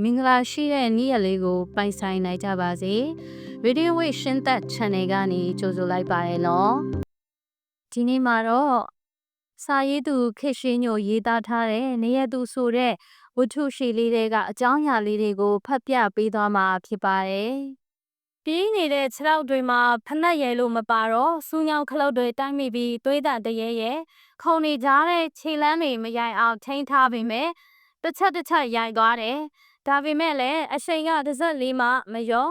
မင်္ဂလာရှိတဲ့နေ့ရက်လေးကိုပိုင်ဆိုင်နိုင်ကြပါစေ Radio Way ရှင်းသက် Channel ကနေကြိုဆိုလိုက်ပါတယ်နော်ဒီနေ့မှာတော့စာရေးသူခေတ်ရှိညိုရေးသားထားတဲ့နေရသူဆိုတဲ့ဝတ္ထုရှိလေးတွေကအကြောင်းအရာလေးတွေကိုဖတ်ပြပေးသွားမှာဖြစ်ပါတယ်ပြေးနေတဲ့ခြေထောက်တွေမှာဖနက်ရဲလို့မပါတော့စူးညောင်ခလုတ်တွေတိုင်းမိပြီးသွေးတတရဲရဲခုံနေကြတဲ့ခြေလမ်းတွေမရိုင်အောင်ထိန်းထားပေမဲ့တစ်ချက်ရိုက်သွားတယ်ဒါပေမဲ့လည်းအချိန်ကတစ်စက်လေးမှမရော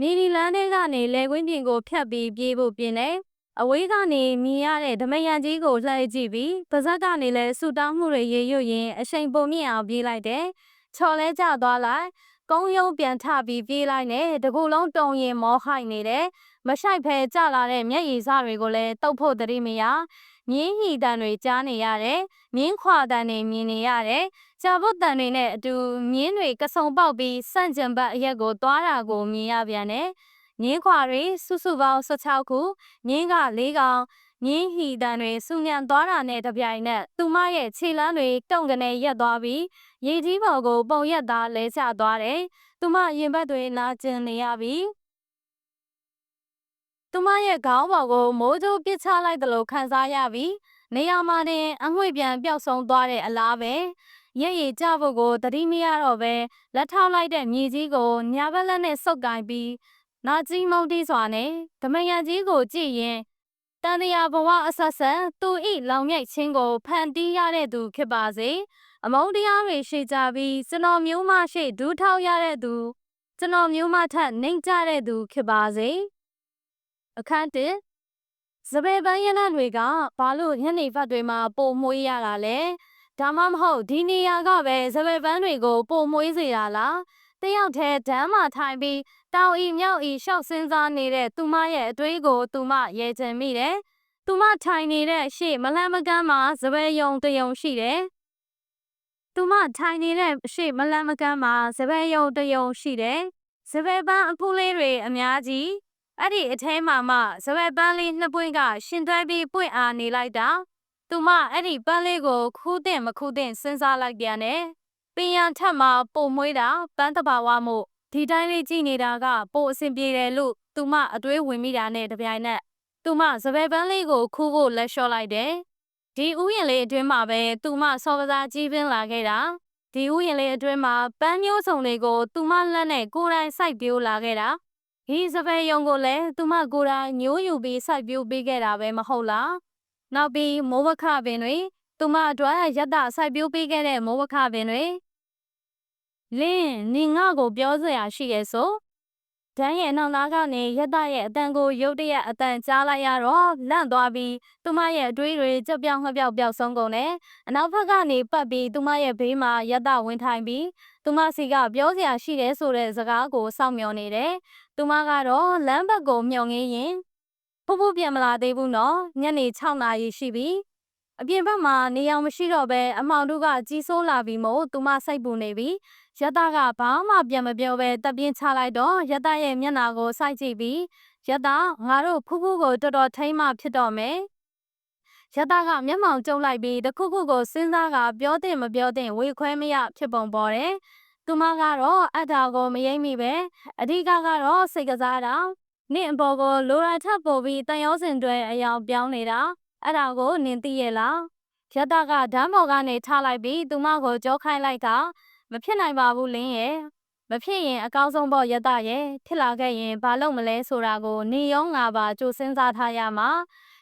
နီလီလန်းထဲကနေလေကွင်းပြင်ကိုဖြတ်ပြီးပြေးဖို့ပြင်တယ်အဝေးကနေမြင်ရတဲ့ဓမယံကြီးကိုလှည့်ကြည့်ပြီးပါဇက်ကနေလည်းဆူတောင်းမှုတွေရေရွတ်ရင်အချိန်ပုံမြင့်အောင်ပြေးလိုက်တယ်ချော်လဲကျသွားလိုက်ကုန်းရုံးပြန်ထပြီးပြေးလိုက်နဲ့တကူလုံးတုံရင်မောခိုက်နေတယ်မဆိုင်ဖဲကျလာတဲ့မျက်ရည်စတွေကိုလည်းတုပ်ဖို့တတိမရမြင်းဟီတန်တွေကြားနေရတယ်မြင်းခွာတန်တွေမြင်နေရတယ်ဂျာဘုတ်တန်တွေနဲ့အတူမြင်းတွေကစုံပေါက်ပြီးစန့်ကျင်ဘက်အရက်ကိုသွားတာကိုမြင်ရပြန်တယ်မြင်းခွာတွေစုစုပေါင်း16ခုမြင်းက4ကောင်မြင်းဟီတန်တွေစူညံသွားတာနဲ့တပြိုင်နက်သူမရဲ့ခြေလမ်းတွေတုံကနေရက်သွားပြီးရေကြီးပေါ်ကိုပုံရက်သားလဲကျသွားတယ်သူမရင်ဘတ်တွေနာကျင်နေရပြီသူမရဲ့ခေါင်းပေါ်ကိုမိုးကြိုးပစ်ချလိုက်သလိုခံစားရပြီးနေရာမှာတင်အငွေ့ပြန်ပျောက်ဆုံးသွားတဲ့အလားပဲရက်ရည်ကျဖို့ကိုတတိမရတော့ပဲလက်ထောက်လိုက်တဲ့မြေကြီးကိုညာဘက်လက်နဲ့ဆုပ်ကိုင်ပြီးနာကြီးမုံတီးစွာနဲ့ဓမယံကြီးကိုကြည့်ရင်တန်တရားဘဝအဆက်ဆက်သူဤလောင်မြိုက်ခြင်းကိုဖန်တီးရတဲ့သူဖြစ်ပါစေအမုန်းတရားတွေရှိကြပြီးကျွန်တော်မျိုးမရှိဒူးထောက်ရတဲ့သူကျွန်တော်မျိုးမထက်နှိမ်ကြတဲ့သူဖြစ်ပါစေအခန်းတစ်စပယ်ပန်းရနံ့တွေကဘာလို့ညနေဘက်တွေမှာပိုမွှေးရတာလဲဒါမှမဟုတ်ဒီနေရာကပဲစပယ်ပန်းတွေကိုပိုမွှေးစေတာလားတယောက်တည်းဒမ်းမှာထိုင်ပြီးတောင်ဤမြောက်ဤရှောက်စင်းစားနေတဲ့သူမရဲ့အတွေးကိုသူမရဲချင်မိတယ်သူမထိုင်နေတဲ့ရှေ့မလန်းမကန်းမှာစပယ်ယုံတယုံရှိတယ်သူမထိုင်နေတဲ့အရှိမလန်းမကန်းမှာစပယ်ယုံတယုံရှိတယ်စပယ်ပန်းအဖူးလေးတွေအများကြီးအဲ့ဒီအထဲမှာမှစပယ်ပန်းလေးနှစ်ပွင့်ကရှင်သွဲပြီးပွင့်အားနေလိုက်တာသူမအဲ့ဒီပန်းလေးကိုခူးတဲ့မခူးတဲ့စဉ်းစားလိုက်ပြန်တယ်ပင်ရန်ထက်မှာပုံမွေးတာပန်းတဘာဝမို့ဒီတိုင်းလေးကြည့်နေတာကပိုအဆင်ပြေတယ်လို့သူမအတွေးဝင်မိတာနဲ့တပြိုင်နက်သူမစပယ်ပန်းလေးကိုခူးဖို့လက်လျှော့လိုက်တယ်ဒီဥယျာဉ်လေးအတွင်းမှာပဲသူမစောပစားကြီးပင်းလာခဲ့တာဒီဥယျာဉ်လေးအတွင်းမှာပန်းမျိုးစုံတွေကိုသူမလက်နဲ့ကိုယ်တိုင်စိုက်ပျိုးလာခဲ့တာဒီစပယ်ယုံကိုလည်းသူမကိုယ်တိုင်ညိုးယူပြီးစိုက်ပျိုးပေးခဲ့တာပဲမဟုတ်လားနောက်ပြီးမိုးဝခပင်တွေသူမအတွက်ရတစိုက်ပျိုးပေးခဲ့တဲ့မိုးဝခပင်တွေလင်းနေငါ့ကိုပြောစရာရှိရဲ့ဆိုဒန်းရဲ့နောက်သားကနေရတရဲ့အတန်ကိုရုတ်တရက်အတန်ကြားလိုက်ရတော့လန့်သွားပြီးသူမရဲ့အတွေးတွေကြောက်ပြောင်ငှက်ပြောက်ပျောက်ဆုံးကုန်တယ်အနောက်ဘက်ကနေပတ်ပြီးသူမရဲ့ဘေးမှာရတဝင်ထိုင်ပြီးသူမစီကပြောစရာရှိတယ်ဆိုတဲ့စကားကိုစောင့်မျှော်နေတယ်သူမကတော့လမ်းဘက်ကိုမျှော်ငင်းရင်ဖူးဖူးပြန်မလာသေးဘူးနော်ညနေ6 နာရီရှိပြီအပြင်ဘက်မှာနေအောင်မရှိတော့ပဲအမောင်တို့ကကြီးစိုးလာပြီးမို့သူမစိတ်ပူနေပြီရတကဘာမှပြန်မပြောပဲတပ်ပြင်းချလိုက်တော့ရတရဲ့မျက်နှာကိုစိုက်ကြည့်ပြီးရတငါတို့ဖူးဖူးကိုတော်တော်ထိမ့်မှဖြစ်တော့မယ်ရတကမျက်မှောင်ကျုံလိုက်ပြီးတခုခုကိုစဉ်းစားကပြောတဲ့မပြောတဲ့ဝေခွဲမရဖြစ်ပုံပေါ်တယ်သူမကတော့အတာကိုမယိမ့်မိပဲအဓိကကတော့စိတ်ကစားတာနင့်အပေါ်ကိုလိုရာထပ်ပေါ်ပြီးတန်ရောစင်တွေအယောင်ပြောင်းနေတာအဲ့ဒါကိုနင်သိရဲ့လားရတကဓမ်းပေါ်ကနေထားလိုက်ပြီးသူမကိုကြောခိုင်းလိုက်ကမဖြစ်နိုင်ပါဘူးလင်းရဲ့မဖြစ်ရင်အကောင်းဆုံးပေါ့ရတရဲ့ဖြစ်လာခဲ့ရင်ဘာလုပ်မလဲဆိုတာကိုနေရောငါပါကြိုစဉ်းစားထားရမှာ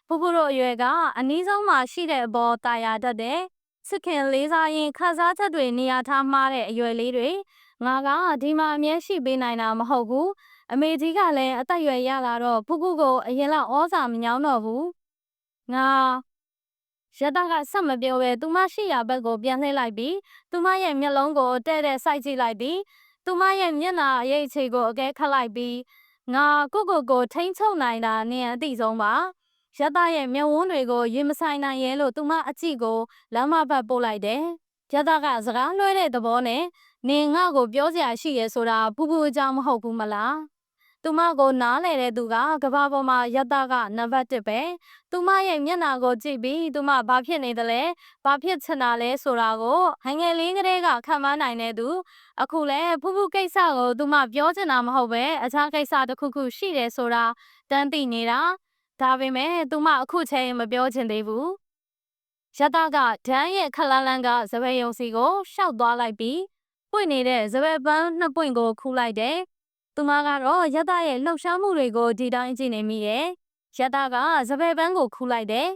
ဖူးဖူးတို့အရွယ်ကအနည်းဆုံးမှရှိတဲ့အပေါ်တာယာတတ်တဲ့စစ်ခင်လေးစားရင်ခန်းစားချက်တွေနေရာထားမှားတဲ့အရွယ်လေးတွေငါကဒီမှာအမြဲရှိပေးနိုင်တာမဟုတ်ဘူးအမေကြီးကလည်းအသက်ရွယ်ရလာတော့ဖူးဖူးကိုအရင်လောက်ဩဇာမညောင်းတော့ဘူးငါရတကဆက်မပြောပဲသူမရှိရာဘက်ကိုပြန်လှည့်လိုက်ပြီးသူမရဲ့မျက်လုံးကိုတဲ့စိုက်ကြည့်လိုက်ပြီးသူမရဲ့မျက်နှာအရေးအခြေကိုအကဲခတ်လိုက်ပြီးငါကိုထိန်းချုပ်နိုင်တာနင်အသိဆုံးပါရတရဲ့မျက်ဝန်းတွေကိုရင်မဆိုင်နိုင်ရဲလို့သူမအကြည့်ကိုလမ်းမဘက်ပို့လိုက်တယ်ရတကစကားလွှဲတဲ့သဘောနဲ့နင်ငါ့ကိုပြောစရာရှိရဲဆိုတာဖူးဖူးအကြောင်းမဟုတ်ဘူးမလား သူမကိုနားလေတဲ့သူကကဘာပေါ်မှာယတကနံပါတ်1ပဲသူမရဲ့မျက်နှာကိုကြည့်ပြီးသူမဘာဖြစ်နေသလဲဘာဖြစ်ချင်တာလဲဆိုတာကိုငယ်လေးကလေးကခံမနိုင်တဲ့သူအခုလဲဖူးဖူးကိစ္စကိုသူမပြောချင်တာမဟုတ်ပဲအခြားကိစ္စတစ်ခုခုရှိတယ်ဆိုတာတန်းသိနေတာဒါပေမဲ့သူမအခုချိန်မပြောချင်သေးဘူးယတကဒန်းရဲ့ခလန်းလန်းကစပယ်ယုံစီကိုရှောက်သွားလိုက်ပြီးပွင့်နေတဲ့စပယ်ပန်းနှစ်ပွင့်ကိုခူးလိုက်တယ်သူမကတော့ယတရဲ့လှုပ်ရှားမှုတွေကိုဒီတိုင်းကြည့်နေမိရဲ့ယတကစပယ်ပန်းကိုခူးလိုက်တယ်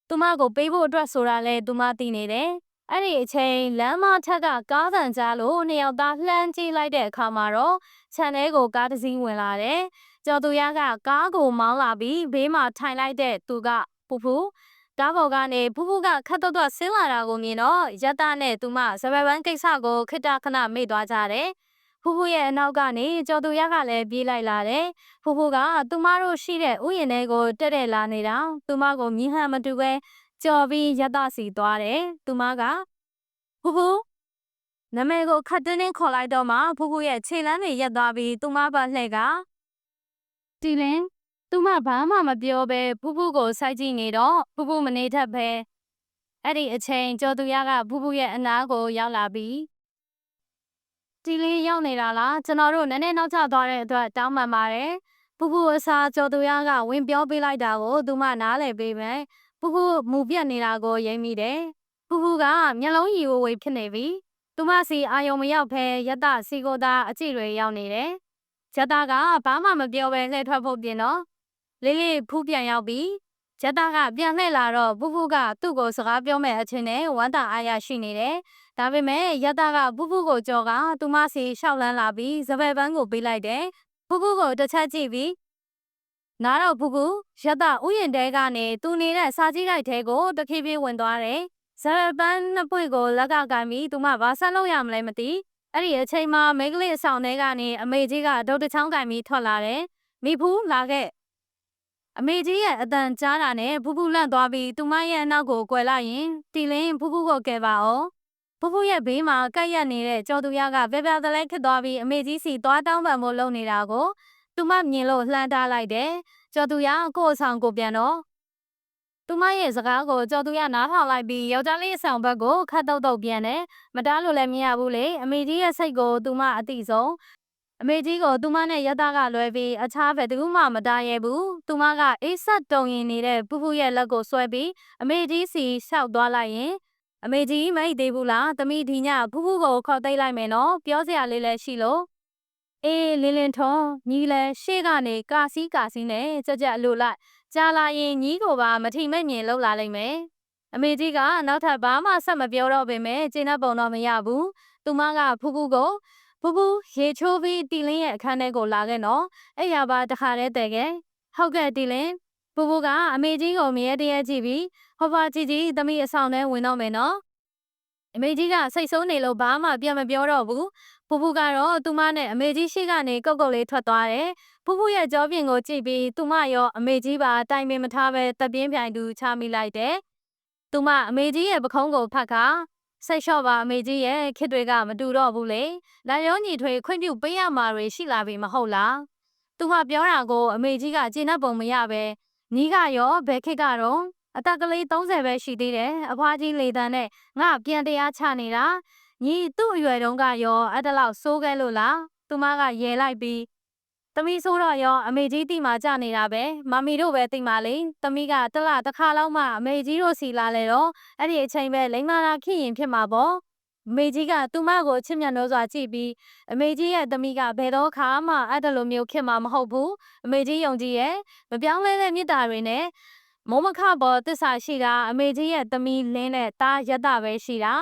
သူမကိုပေးဖို့အတွက်ဆိုတာလဲသူမသိနေတယ်အဲ့ဒီအချိန်လမ်းမထက်ကကားသံကြားလို့နှစ်ယောက်သားလှမ်းကြည့်လိုက်တဲ့အခါမှာတော့ခြံထဲကိုကားတစ်စီးဝင်လာတယ်ကျော်သူရကကားကိုမောင်းလာပြီးဘေးမှာထိုင်လိုက်တဲ့သူကဖူဖူကားပေါ်ကနေဖူဖူကခတ်တော့ဆင်းလာတာကိုမြင်တော့ယတနဲ့သူမစပယ်ပန်းကိစ္စကိုခိတခဏမေ့သွားကြတယ်ဖူဖူရဲ့အနောက်ကနေကျော်သူရကလည်းပြေးလိုက်လာတယ်ဖူဖူကသူမတို့ရှိတဲ့ဥယျာဉ်ထဲကိုတက်တက်လာနေတာသူမကိုမြင်ဟန်မတူပဲကြော်ပြီးယတစီသွားတယ်သူမကဖူဖူနာမည်ကိုခတ်တင်းတင်းခေါ်လိုက်တော့မှဖူဖူရဲ့ခြေလမ်းတွေရက်သွားပြီးသူမဘလှည့်ကတီလင်းသူမဘာမှမပြောပဲဖူဖူကိုစိုက်ကြည့်နေတော့ဖူဖူမနေတတ်ပဲအဲ့ဒီအချိန်ကျော်သူရကဖူဖူရဲ့အနားကိုရောက်လာပြီးတီလင်းရောက်နေတာလားကျွန်တော်တို့နည်းနည်းနောက်ကျသွားတဲ့အတွက်တောင်းပန်ပါတယ်ဖူဖူအစားကျော်သူရကဝင်ပြောပေးလိုက်တာကိုသူမနားလည်ပေးမယ်ဖူဖူမူပြတ်နေတာကိုရိပ်မိတယ်ဖူဖူကမျက်လုံးရီဝဝေးဖြစ်နေပြီသူမစီအာယုံမရောက်ဖဲယတစီကိုသာအကြည့်တွေရောက်နေတယ်ယတကဘာမှမပြောပဲလှည့်ထွက်ဖို့ပြင်တော့လေးလေးဖူးပြန်ရောက်ပြီးယတကပြန်လှည့်လာတော့ဖူဖူကသူ့ကိုစကားပြောမဲ့အချင်းနဲ့ဝမ်းသာအားရရှိနေတယ်ဒါပေမဲ့ယတကဖူဖူကိုကြော်ကသူမစီရှောက်လန်းလာပြီးစပယ်ပန်းကိုပေးလိုက်တယ်ဖူဖူကိုတစ်ချက်ကြည့်ပြီးနားတော့ဖူဖူယတဥယျာဉ်တဲကနေသူနေတဲ့စာကြီးတိုက်ထဲကိုတဖြည်းဖြည်းဝင်သွားတယ်စပယ်ပန်းနှစ်ပွင့်ကိုလက်ကကိုင်ပြီးသူမဘာဆက်လုပ်ရမလဲမသိအဲ့ဒီအချိန်မှာမိန်းကလေးအဆောင်ထဲကနေအမေကြီးကဒုတ်တချောင်းကင်ပြီးထွက်လာတယ်မိဖူးလာခဲ့အမေကြီးရဲ့အတန်ကြားတာနဲ့ဖူးဖူးလန့်သွားပြီးသူမရဲ့အနောက်ကိုကွယ်လိုက်ရင်တီလင်းဖူးဖူးကိုကယ်ပါအောင်ဖူးဖူးရဲ့ဘေးမှာကပ်ရက်နေတဲ့ကျော်သူရကပြပြတလဲခစ်သွားပြီးအမေကြီးစီသွားတောင်းပန်ဖို့လုပ်နေတာကိုသူမမြင်လို့လှမ်းထားလိုက်တယ်ကျော်သူရကို့အဆောင်ကိုပြန်တော့သူမရဲ့စကားကိုကျော်သူရနားထောင်လိုက်ပြီးယောက်ျားလေးအဆောင်ဘက်ကိုခတ်တုတ်ပြန်တယ်မတားလို့လည်းမရဘူးလေအမေကြီးရဲ့စိတ်ကိုသူမအသိဆုံးအမေကြီးကိုသူမနဲ့ယတကလွဲပြီးအခြားဘယ်သူမှမတားရဲဘူးသူမကအေးဆက်တုံရင်နေတဲ့ဖူးဖူးရဲ့လက်ကိုဆွဲပြီးအမေကြီးစီလျှောက်သွားလိုက်ရင်အမေကြီးမအိတ်သေးဘူးလားသမီးဒီညဖူးဖူးကိုခေါ်သိမ်းလိုက်မယ်နော်ပြောစရာလေးလည်းရှိလို့အေးလင်းလင်းထွန်းညီလဲရှေ့ကနေကာစီးနဲ့ကြက်အလိုလိုက်ကြာလာရင်ညီကိုပါမထီမဲ့မြင်လောက်လာလိမ့်မယ်အမေကြီးကနောက်ထပ်ဘာမှဆက်မပြောတော့ပေမဲ့ကျင်းတဲ့ပုံတော့မရဘူးသူမကဖူးဖူးကိုဖူးဖူးရေချိုးပြီးတီလင်းရဲ့အခန်းထဲကိုလာခဲ့နော်အဲ့ရပါတခါတည်းတည်ခဲ့ဟုတ်ကဲ့တီလင်းဖူးဖူးကအမေကြီးကိုမြဲတည်းကြည့်ပြီးဟောပါကြီးသမီးအဆောင်ထဲဝင်တော့မယ်နော်အမေကြီးကစိတ်ဆိုးနေလို့ဘာမှပြန်မပြောတော့ဘူးဖူးဖူးကတော့သူမနဲ့အမေကြီးရှိကနေကုတ်လေးထွက်သွားတယ်ဖူးဖူးရဲ့ကြောပြင်ကိုကြည့်ပြီးသူမရောအမေကြီးပါတိုင်ပင်မထားပဲတပ်ပြင်းပြိုင်သူချမိလိုက်တယ်သူမအမေကြီးရဲ့ပခုံးကိုဖတ်ခါစိတ်လျှော့ပါအမေကြီးရဲ့ခစ်တွေကမတူတော့ဘူးလေလာရောညီထွေခွင့်ပြုပေးရမှာတွေရှိလာပြီမဟုတ်လားသူမပြောတာကိုအမေကြီးကကျေနပ်ပုံမရပဲညီကရောဘယ်ခစ်ကတော့အသက်ကလေး30ပဲရှိသေးတယ်အဖွားကြီးလေတန်းနဲ့ငါပြန်တရားချနေတာညီသူ့အရွယ်တုန်းကရောအဲ့တလောက်စိုးခဲလို့လားသူမကရဲလိုက်ပြီးသမီးဆိုတော့ရောအမေကြီးတိမှကြနေတာပဲမမီတို့ပဲတိမှလေသမီးကတလတစ်ခါလောက်မှအမေကြီးတို့စီလာလေတော့အဲ့ဒီအချိန်ပဲလိမ္မာတာဖြစ်ရင်ဖြစ်မှာပေါ့အမေကြီးကသူမကိုချစ်မြတ်လို့စွာကြည့်ပြီးအမေကြီးရဲ့သမီးကဘယ်တော့ခါမှအဲ့ဒါလိုမျိုးဖြစ်မှာမဟုတ်ဘူးအမေကြီးယုံကြည်ရဲ့မပြောင်းလဲတဲ့မြတ်တာတွေနဲ့မိုးမခပေါ်တစ္ဆာရှိတာအမေကြီးရဲ့သမီးလင်းနဲ့တားရတပဲရှိတာ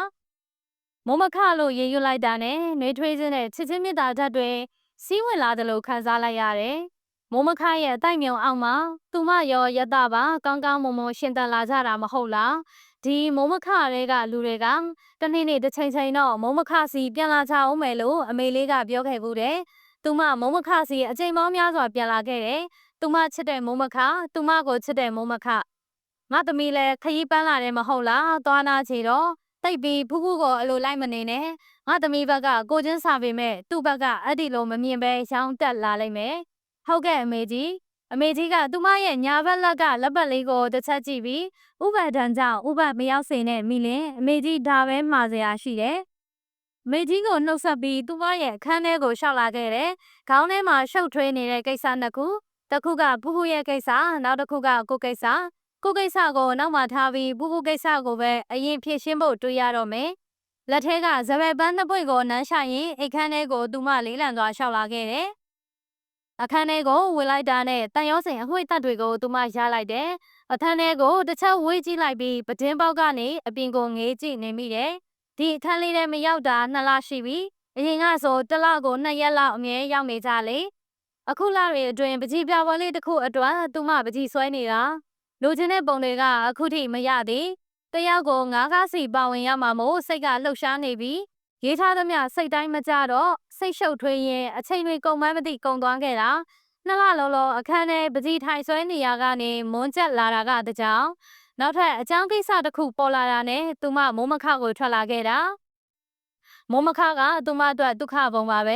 မိုးမခလို့ရေရွတ်လိုက်တာနဲ့နှွေးထွေးခြင်းနဲ့ချစ်ချင်းမြတ်တာဓာတ်တွေစီးဝင်လာတယ်လို့ခံစားလိုက်ရတယ်မိုးမခရဲ့အတိုက်မြုံအောက်မှာသူမရောရတပါကောင်းကောင်းမွန်မွန်ရှင်သန်လာကြတာမဟုတ်လားဒီမိုးမခတွေကလူတွေကတနေ့နေ့တစ်ချိန်တော့မိုးမခစီပြန်လာကြအောင်မယ်လို့အမေလေးကပြောခဲ့ဘူးတယ်သူမမိုးမခစီအချိန်ပေါင်းများစွာပြန်လာခဲ့တယ်သူမချစ်တဲ့မိုးမခသူမကိုချစ်တဲ့မိုးမခငါသမီးလည်းခရီးပန်းလာတယ်မဟုတ်လားသွားနာချေတော့တိတ်ပြီးဖူးဖူးကိုအလိုလိုက်မနေနဲ့ငါသမီးဘက်ကကိုချင်းစာပေမဲ့သူ့ဘက်ကအဲ့ဒီလိုမမြင်ပဲရောင်းတက်လာလိမ့်မယ် ဟုတ်ကဲ့အမေကြီးကသူမရဲ့ညာဘက်လက်ကလက်ပတ်လေးကိုတစ်ချက်ကြည့်ပြီးဥပဒံကြောင့်ဥပမရောက်စေနဲ့မိလင်အမေကြီးဒါပဲမှာစရာရှိတယ်အမေကြီးကိုနှုတ်ဆက်ပြီးသူမရဲ့အခန်းထဲကိုရှောက်လာခဲ့တယ်ခေါင်းထဲမှာရှုပ်ထွေးနေတဲ့ကိစ္စနှစ်ခုတစ်ခုကဖူးဖူးရဲ့ကိစ္စနောက်တစ်ခုကကိုကိစ္စကိုနောက်မှထားပြီးဖူးဖူးကိစ္စကိုပဲအရင်ဖြေရှင်းဖို့တွေးရတော့မယ်လက်ထဲကဇပယ်ပန်းနှစ်ပွင့်ကိုနမ်းရှာရင်အိတ်ခမ်းထဲကိုသူမလေးလံသွားရှောက်လာခဲ့တယ်အခန်းထဲကိုဝင်လိုက်တာနဲ့တန်ရောစင်အငွေ့တက်တွေကိုသူမရလိုက်တယ်။အခန်းထဲကိုတစ်ချက်ဝေးကြည့်လိုက်ပြီးပတင်းပေါက်ကနေအပြင်ကိုငေးကြည့်နေမိတယ်။ဒီအခန်းလေးထဲမရောက်တာ2 လရှိပြီ။အရင်ကဆို1 လကို2 ရက်လောက်အမြဲရောက်နေကြလေ။အခုလတွေအတွင်းပကြီးပြပွဲလေးတစ်ခုအတွက်သူမပကြီးဆွဲနေတာ။လိုချင်တဲ့ပုံတွေကအခုထိမရသေး။တယောက်ကို9 ကားစီပါဝင်ရမှာမို့စိတ်ကလှုပ်ရှားနေပြီးရေးထားသမျှစိတ်တိုင်းမကြတော့စိတ်ရှုပ်ထွေးရင်အချိန်တွေကုန်မှန်းမသိကုန်သွားခဲ့တာ2 လလုံးအခန်းထဲပကြီးထိုင်ဆွဲနေရကနေမွန်းကျက်လာတာကတကြောင်နောက်ထပ်အကြောင်းကိစ္စတစ်ခုပေါ်လာတာနဲ့သူမမိုးမခကိုထွက်လာခဲ့တာမိုးမခကသူမအတွက်ဒုက္ခပုံပါပ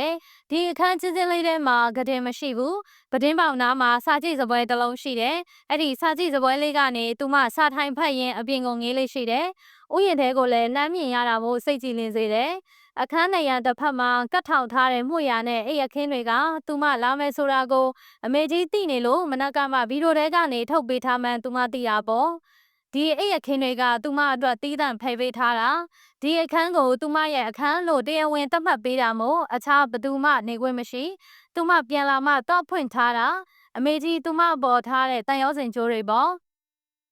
ဲဒီအခန်းချင်းချင်းလေးထဲမှာကတင်မရှိဘူးပတင်းပေါင်နားမှာစာကြည့်စပွဲတစ်လုံးရှိတယ်အဲ့ဒီစာကြည့်စပွဲလေးကနေသူမစာထိုင်ဖတ်ရင်အပြင်ကိုငေးလေးရှိတယ်ဥယျာဉ်ထဲကိုလည်းနှမ်းမြင်ရတာမို့စိတ်ကြည်လင်စေတယ်အခန်းနေရတစ်ဖက်မှာကတ်ထောင်ထားတဲ့မှုရနဲ့အိပ်အခင်းတွေကသူမလာမယ်ဆိုတာကိုအမေကြီးသိနေလို့မနက်ကမှဗီဒီယိုထဲကနေထုတ်ပေးထားမှန်းသူမသိတာပေါ့ဒီအိပ်အခင်းတွေကသူမအတွက်တီးသန့်ဖယ်ပေးထားတာဒီအခန်းကိုသူမရဲ့အခန်းလို့တရားဝင်သတ်မှတ်ပေးတာမို့အခြားဘသူမှနေခွင့်မရှိသူမပြန်လာမှတော့ဖွင့်ထားတာအမေကြီးသူမပေါ်ထားတဲ့တန်ရောစင်ကြိုးတွေပေါ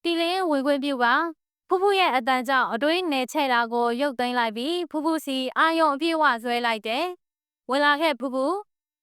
့တီလင်းဝင်ခွင့်ပြုပါဖူးဖူးရဲ့အတန်ကြောင့်အတွေးနယ်ချဲ့တာကိုရုပ်သိမ်းလိုက်ပြီးဖူးဖူးစီအာယုံအပြည့်ဝဆွဲလိုက်တယ်။ဝင်လာခဲ့ဖူးဖူး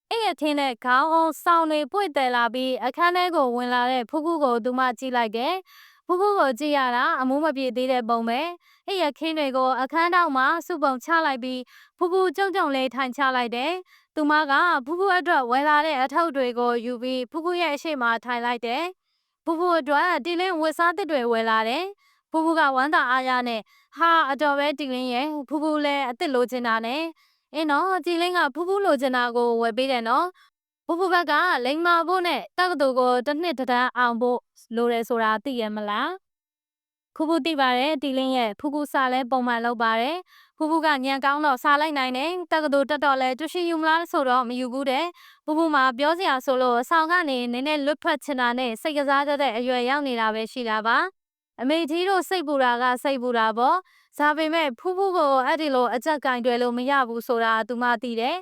အဲ့ရထင်းတဲ့ခေါင်းအောင်စောင်းတွေပွင့်တယ်လာပြီးအခန်းထဲကိုဝင်လာတဲ့ဖူးဖူးကိုသူမကြည့်လိုက်တယ်။ဖူးဖူးကိုကြည့်ရတာအမိုးမပြေသေးတဲ့ပုံပဲ။အဲ့ရခင်းတွေကိုအခန်းတောင်မှာစုပုံချလိုက်ပြီးဖူးဖူးကြုံကြုံလေးထိုင်ချလိုက်တယ်။သူမကဖူးဖူးအတွက်ဝင်လာတဲ့အထုပ်တွေကိုယူပြီးဖူးဖူးရဲ့အရှိမထိုင်လိုက်တယ်။ဖူးဖူးအတွက်တီလင်းဝတ်စားသစ်တွေဝယ်လာတယ်။ဖူးဖူးကဝမ်းသာအားရနဲ့ဟာအတော်ပဲတီလင်းရဲ့ဖူးဖူးလည်းအစ်စ်လိုချင်တာနဲ့အင်းနော်တီလင်းကဖူးဖူးလိုချင်တာကိုဝယ်ပေးတယ်နော်ဖူးဖူးဘက်ကလိမ္မာဖို့နဲ့တက္ကသိုလ်ကိုတစ်နှစ်တန်းအောင်ဖို့လိုတယ်ဆိုတာသိရမလားဖူးဖူးသိပါတယ်တီလင်းရဲ့ဖူးဖူးစာလဲပုံမှန်လုပ်ပါတယ်ဖူးဖူးကညံကောင်းတော့စာလိုက်နိုင်တယ်တက္ကသိုလ်တက်တော့လဲတူရှင်ယူမလားဆိုတော့မယူဘူးတဲ့ဖူးဖူးမှာပြောစရာဆိုလို့ဆောင်းကနေနည်းနည်းလွတ်ထွက်ချင်တာနဲ့စိတ်ကစားတတ်တဲ့အရွယ်ရောက်နေတာပဲရှိတာပါအမေကြီးတို့စိတ်ပူတာကစိတ်ပူတာပေါ့ဒါပေမဲ့ဖူးဖူးကိုအဲ့ဒီလိုအကြက်ကင်တွယ်လို့မရဘူးဆိုတာသူမသိတယ်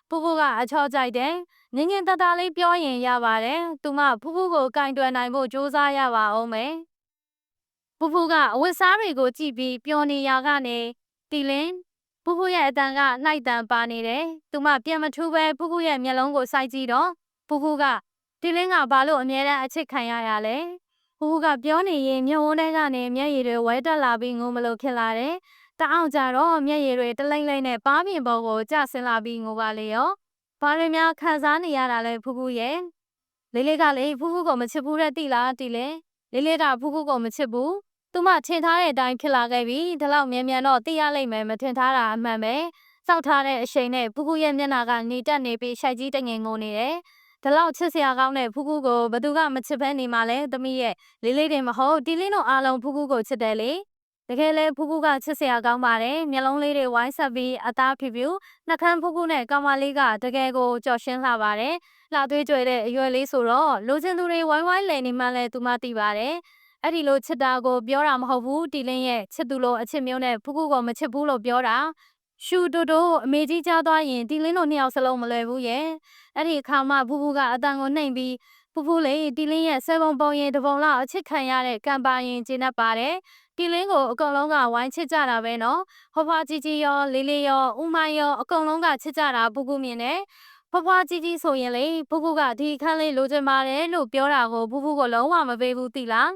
ဖူးဖူးကအချော့ကြိုက်တယ်ငင်ငင်တတလေးပြောရင်ရပါတယ်သူမဖူးဖူးကိုကင်တွယ်နိုင်ဖို့ကြိုးစားရပါအောင်မယ်ဖူးဖူးကအဝတ်စားတွေကိုကြည့်ပြီးပျော်နေရကနေတီလင်းဖူးဖူးရဲ့အတန်ကနှိုက်တန်ပါနေတယ်သူမပြန်မထူးပဲဖူးဖူးရဲ့မျက်လုံးကိုစိုက်ကြည့်တော့ဖူးဖူးကတီလင်းကဘာလို့အမြဲတမ်းအချစ်ခံရလဲဖူးဖူးကပြောနေရင်မျက်ဝန်းထဲကနေမျက်ရည်တွေဝဲတက်လာပြီးငိုမလို့ဖြစ်လာတယ်တအောင်ကြတော့မျက်ရည်တွေတလိမ့်လိမ့်နဲ့ပါးပြင်ပေါ်ကိုကျဆင်းလာပြီးငိုပါလေရောဘာတွေများခံစားနေရတာလဲဖူးဖူးရဲ့လေးလေးကလေဖူးဖူးကိုမချစ်ဘူးတဲ့တိလားတီလဲလေးလေးကဖူးဖူးကိုမချစ်ဘူးသူမထင်ထားတဲ့အတိုင်းဖြစ်လာခဲ့ပြီဒီလောက်မြန်မြန်တော့သိရလိမ့်မယ်မထင်ထားတာအမှန်ပဲစောက်ထားတဲ့အချိန်နဲ့ဖူးဖူးရဲ့မျက်နှာကနေတက်နေပြီးရှိုက်ကြီးတငင်ငိုနေတယ်ဒီလောက်ချစ်စရာကောင်းတဲ့ဖူးဖူးကိုဘသူကမချစ်ဘဲနေမှလဲသမီးရဲ့လေးလေးတင်မဟုတ်တီလင်းတို့အားလုံးဖူးဖူးကိုချစ်တယ်လေတကယ်လဲဖူးဖူးကချစ်စရာကောင်းပါတယ်မျက်လုံးလေးတွေဝိုင်းဆက်ပြီးအသားဖြူဖြူနှာခမ်းဖူးဖူးနဲ့ကောင်မလေးကတကယ်ကိုကြော်ရှင်းလာပါတယ်လှသွေးကြွယ်တဲ့အရွယ်လေးဆိုတော့လိုချင်သူတွေဝိုင်းဝိုင်းလည်နေမှလဲသူမသိပါတယ်အဲ့ဒီလိုချစ်တာကိုပြောတာမဟုတ်ဘူးတီလင်းရဲ့ချစ်သူလိုအချစ်မျိုးနဲ့ဖူးဖူးကိုမချစ်ဘူးလို့ပြောတာရှူတိုတိုအမေကြီးကြားသွားရင်တီလင်းတို့နှစ်ယောက်စလုံးမလွယ်ဘူးရဲ့အဲ့ဒီအခါမှဖူးဖူးကအတန်ကိုနှိမ်ပြီးဖူးဖူးလေးတီလင်းရဲ့ဆယ်ပုံပုံရင်တပုံလောက်အချစ်ခံရတဲ့ကံပါရင်ကျင်းတတ်ပါတယ်တီလင်းကိုအကုန်လုံးကဝိုင်းချစ်ကြတာပဲနော်ဖွားဖွားကြီးကြီးရောလေးလေးရောဦးမိုင်းရောအကုန်လုံးကချစ်ကြတာဖူးဖူးမြင်တယ်ဖွားဖွားကြီးကြီးဆိုရင်လေဖူးဖူးကဒီခန်းလေးလိုချင်ပါတယ်လို့ပြောတာကိုဖူးဖူးကလုံးဝမပေးဘူးသိလာ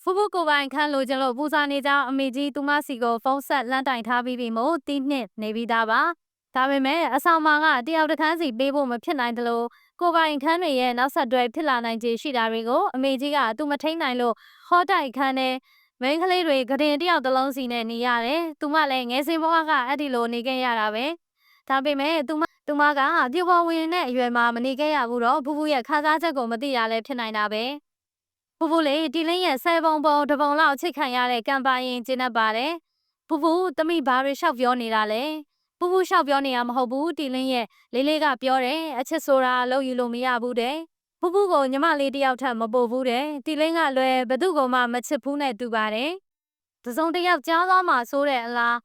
းဖူးဖူးကိုပိုင်ခန်းလိုချင်လို့ပူဇာနေကြအမေကြီးသူမစီကိုဖုန်းဆက်လမ်းတိုင်ထားပြီးပြီမို့တီးနှစ်နေပြီးသားပါဒါပေမဲ့အဆောင်မှာကတယောက်တစ်ခန်းစီပေးဖို့မဖြစ်နိုင်သလိုကိုပိုင်ခန်းတွေရဲ့နောက်ဆက်တွဲဖြစ်လာနိုင်ခြေရှိတာတွေကိုအမေကြီးကသူမထိန်နိုင်လို့ဟောတိုက်ခန်းနဲ့မိန်းကလေးတွေကတင်တယောက်တစ်လုံးစီနဲ့နေရတယ်သူမလည်းငယ်စဉ်ဘဝကအဲ့ဒီလိုနေခဲ့ရတာပဲဒါပေမဲ့သူမ သူမကပြုပေါ်ဝင်တဲ့အရွယ်မှာမနေခဲ့ရဘူးတော့ဖူးဖူးရဲ့ခံစားချက်ကိုမသိရလဲဖြစ်နိုင်တာပဲဖူးဖူးလေးတီလင်းရဲ့ဆယ်ပုံပုံတစ်ပုံလောက်ချိတ်ခံရတဲ့ကံပါရင်ကျင်းနေပါတယ်ဖူးဖူးသမီးဘာတွေလျှောက်ပြောနေတာလဲဖူးဖူးလျှောက်ပြောနေတာမဟုတ်ဘူးတီလင်းရဲ့လေးလေးကပြောတယ်အချစ်ဆိုတာလုံးယူလို့မရဘူးတဲ့ဖူးဖူးကိုညီမလေးတယောက်ထပ်မပို့ဘူးတဲ့တီလင်းကလွယ်ဘသူကမှမချစ်ဘူးနဲ့တူပါတယ်တစုံတစ်ယောက်ကြားသွားမှဆိုတဲ့အလား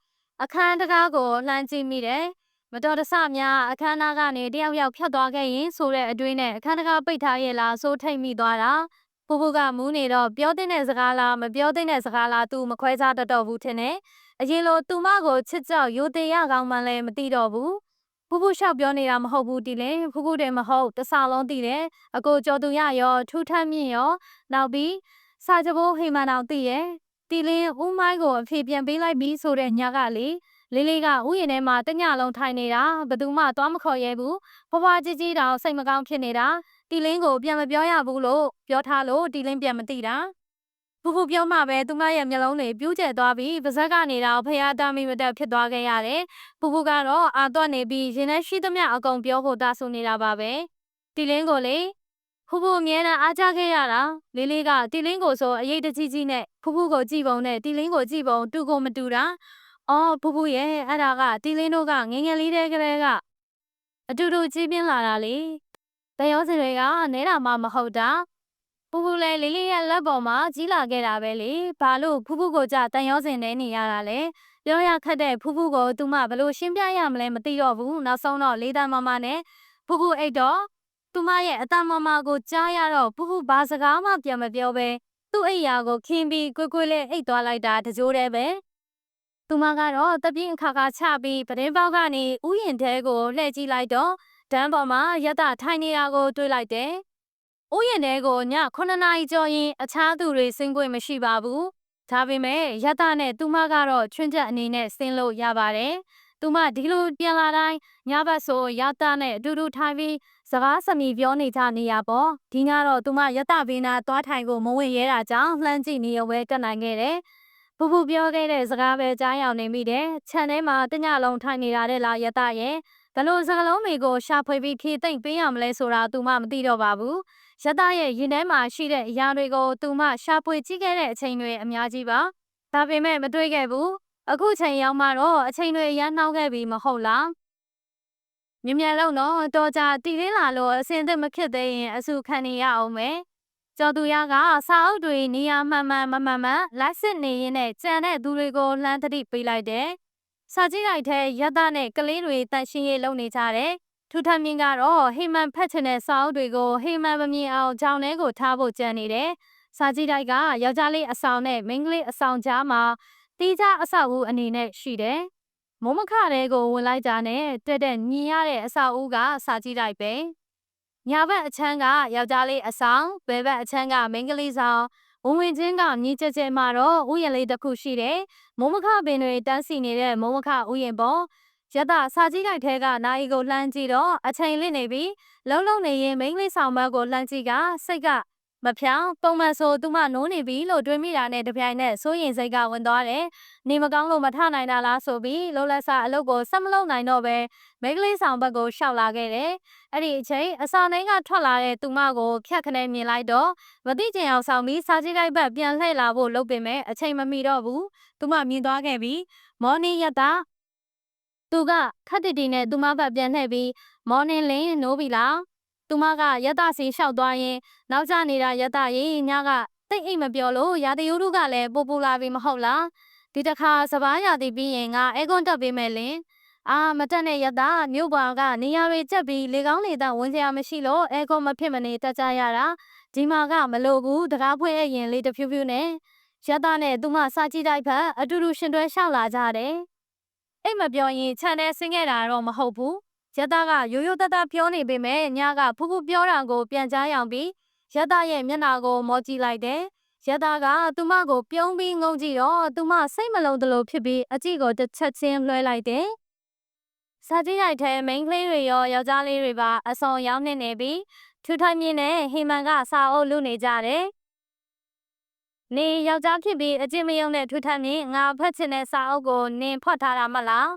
အခန်းတကားကိုလှမ်းကြည့်မိတယ်မတော်တဆများအခန်းသားကနေတယောက်ယောက်ဖြတ်သွားခဲ့ရင်ဆိုတဲ့အတွေးနဲ့အခန်းတကားပိတ်ထားရဲ့လားစိုးထိတ်မိသွားတာဖူဖူကမူးနေတော့ပြောတဲ့စကားလားမပြောတဲ့စကားလားသူမခွဲခြားတတ်တော့ဘူးထင်တယ်အရင်လိုသူမကိုချစ်ကြောက်ရိုသေရကောင်းမှလည်းမသိတော့ဘူးဖူဖူလျှောက်ပြောနေတာမဟုတ်ဘူးတီလင်ဖူဖူတည်းမဟုတ်တဆလုံးသိတယ်အကိုကျော်သူရရောထူးထမ်းမြင့်ရောနောက်ပြီးစာကြပိုးဟိမန်အောင်သိရဲ့တီလင်းဦးမိုင်းကိုအဖေပြန်ပေးလိုက်ပြီးဆိုတဲ့ညကလေးလေးကဥယျာဉ်ထဲမှာတညလုံးထိုင်နေတာဘသူမှသွားမခေါ်ရဲဘူးဖွားဖွားကြီးကြီးတောင်စိတ်မကောင်းဖြစ်နေတာတီလင်းကိုပြန်မပြောရဘူးလို့ပြောထားလို့တီလင်းပြန်မသိတာဖူဖူပြောမှပဲသူမရဲ့မျက်လုံးတွေပြူးကျဲသွားပြီးပါဇက်ကနေတော့ဖះသားမိမတက်ဖြစ်သွားခဲ့ရတယ်ဖူဖူကတော့အာတော့နေပြီးရင်ထဲရှိသမျှအကုန်ပြောဖို့တာဆူနေတာပါပဲတီလင်းကိုလေဖူဖူအမြဲတမ်းအားကြခဲ့ရတာလေးကတီလင်းကိုဆိုအရေးတကြီးကြီးနဲ့ဖူဖူကိုကြည့်ပုံနဲ့တီလင်းကိုကြည့်ပုံတူကိုမတူတာအော်ဖူဖူရဲ့အဲ့ဒါကတီလင်းတို့ကငငယ်လေးတဲကလေးကအတူတူကြီးပြင်းလာတာလေတရောစတွေကနဲတာမှမဟုတ်တာဖူဖူလည်းလေးရဲ့လက်ပေါ်မှာကြီးလာခဲ့တာပဲလေဘာလို့ဖူဖူကိုကြတန်ရောစင်နေနေရတာလဲပြောရခက်တဲ့ဖူဖူကိုသူမဘလို့ရှင်းပြရမလဲမသိတော့ဘူးနောက်ဆုံးတော့လေးတန်းမမနဲ့ဖူဖူအိတ်တော့သူမရဲ့အတမမကိုကြားရတော့ဖူဖူဘာစကားမှပြန်မပြောပဲသူ့အိယာကိုခင်းပြီးကွယ်လေးအိတ်သွားလိုက်တာတကြိုးတည်းပဲသူမကတော့တပြင်းအခါချပြီးပဒင်းပေါက်ကနေဥယျာဉ်ထဲကိုလှည့်ကြည့်လိုက်တော့ဒန်းပေါ်မှာရတထိုင်နေတာကိုတွေ့လိုက်တယ်။ဥယျာဉ်ထဲကိုည9နာရီကျော်ရင်အခြားသူတွေဆင်းခွင့်မရှိပါဘူး။ဒါပေမဲ့ရတနဲ့သူမကတော့ချွင်းချက်အနေနဲ့ဆင်းလို့ရပါတယ်။သူမဒီလိုပြန်လာတိုင်းညဘက်ဆိုရတနဲ့အတူတူထိုင်ပြီးစကားစမြည်ပြောနေကြနေရပေါ့။ဒီညတော့သူမရတဘေးနာသွားထိုင်ကိုမဝင်ရဲတာကြောင့်လှမ်းကြည့်နေရွယ်တက်နိုင်ခဲ့တယ်။ဖူဖူပြောခဲ့တဲ့စကားပဲကြားရောက်နေမိတယ်။ခြံထဲမှာတညလုံးထိုင်နေတာတဲ့လားရတရဲ့ဘလို့စကလုံးတွေကိုရှာဖွေပြီးဖြေသိမ့်ပေးရမလဲဆိုတာသူမှမသိတော့ပါဘူး။ရတရဲ့ရင်ထဲမှာရှိတဲ့အရာတွေကိုသူမှရှာဖွေကြည့်ခဲ့တဲ့အချိန်တွေအများကြီးပါ။ဒါပေမဲ့မတွေ့ခဲ့ဘူး။အခုချိန်ရောက်မှတော့အချိန်တွေရမ်းနှောင်းခဲ့ပြီမဟုတ်လား။မြင်လုံးတော့တော်ကြတည်ရင်းလာလို့အစင်သက်မဖြစ်သေးရင်အဆူခံနေရအောင်မယ်။ကျော်သူရကစာအုပ်တွေနေရာမှန်လိုက်စစ်နေရင်းနဲ့ကြံတဲ့သူတွေကိုလှမ်းသတိပေးလိုက်တယ်။စာကြည့်လိုက်တဲ့ရတနဲ့ကလေးတွေတန်ရှင်းရေးလုပ်နေကြတယ်။ထူထမ်းမြင့်ကတော့ဟိမန်ဖက်ချင်တဲ့စာအုပ်တွေကိုဟိမန်မမြင်အောင်ကြောင်ထဲကိုထားဖို့ကြံနေတယ်။စာကြည့်တိုက်ကယောက်ျားလေးအဆောင်နဲ့မိန်းကလေးအဆောင်ကြားမှာတီးခြားအဆောက်အဦအနေနဲ့ရှိတယ်။မိုးမခတဲ့ကိုဝင်လိုက်တာနဲ့တက်မြင်ရတဲ့အဆောက်အဦကစာကြည့်တိုက်ပဲ။ညာဘက်အချမ်းကယောက်ျားလေးအဆောင်ဘဲဘက်အချမ်းကမိန်းကလေးဆောင်ဝင်ချင်းကညီကျကျမှာတော့ဥယျာဉ်လေးတစ်ခုရှိတယ်။မိုးမခပင်တွေတန်းစီနေတဲ့မိုးမခဥယျာဉ်ပေါ်ရတစာကြည့်လိုက်ထဲကနိုင်ကိုလှမ်းကြည့်တော့အချိန်လင့်နေပြီလုံးနေရင်မိန်းကလေးဆောင်ဘက်ကိုလှမ်းကြည့်ကစိတ်ကမဖြောင်းပုံမှန်ဆိုသူမနိုးနေပြီလို့တွေးမိတာနဲ့တပြိုင်နက်စိုးရင်စိတ်ကဝင်သွားတယ်။နေမကောင်းလို့မထနိုင်တာလားဆိုပြီးလောလက်စာအလုပ်ကိုဆက်မလုပ်နိုင်တော့ပဲမိန်းကလေးဆောင်ဘက်ကိုရှောက်လာခဲ့တယ်။အဲ့ဒီအချိန်အစာနှိမ်ကထွက်လာတဲ့သူမကိုဖြတ်ခနဲမြင်လိုက်တော့မသိချင်အောင်ဆောင်ပြီးစာကြည့်လိုက်ဘက်ပြန်လှည့်လာဖို့လုပ်ပင်မဲ့အချိန်မမီတော့ဘူး။သူမမြင်သွားခဲ့ပြီးမော်နီရတာသူကခက်တီနဲ့သူမဘက်ပြန်လှည့်ပြီးမော်နင်းလင်းနိုးပြီလားသူမကရတစီလျှောက်သွားရင်နောက်ကျနေတာရတရေညကတိတ်အိမ်မပြောလို့ရာတယိုးတို့ကလည်းပိုပူလာပြီမဟုတ်လားဒီတစ်ခါစပားရာသီပြီးရင်ငါအဲကွန်းတက်ပေးမယ်လင်အာမတက်နဲ့ရတမြို့ပေါ်ကနေရာတွေကျက်ပြီးလေကောင်းလေတဝင်စရာမရှိလို့အဲကွန်းမဖြစ်မနေတက်ကြရတာဒီမှာကမလို့ဘူးတကားဖွင့်ရင်လေးတဖြူးဖြူးနဲ့ရတနဲ့သူမစာကြည့်တိုက်ဖက်အတူတူရှင်တွဲလျှောက်လာကြတယ်အိမ်မပြောရင်ခြံထဲဆင်းခဲ့တာတော့မဟုတ်ဘူးရတကရိုးရိုးသားသားပြောနေပေမဲ့ညကဖူးဖူးပြောတာကိုပြန်ကြားရောင်ပြီးရတရဲ့မျက်နှာကိုမောကြည့်လိုက်တယ်ရတကသူမကိုပြုံးပြီးငုံကြည့်တော့သူမစိတ်မလုံးသလိုဖြစ်ပြီးအကြည့်ကိုတစ်ချက်ချင်းလွှဲလိုက်တယ်စာကြည့်လိုက်တဲ့မိန်းကလေးတွေရောယောက်ျားလေးတွေပါအစုံရောက်နေပြီးထူထိုင်မြင့်နဲ့ဟိမန်ကစာအုပ်လူနေကြတယ်နေယောက်ျားဖြစ်ပြီးအကျင့်မယုံတဲ့ထူထမ်းမြင့်ငါဖတ်ချင်တဲ့စာအုပ်ကိုနင်ဖွက်ထားတာမလား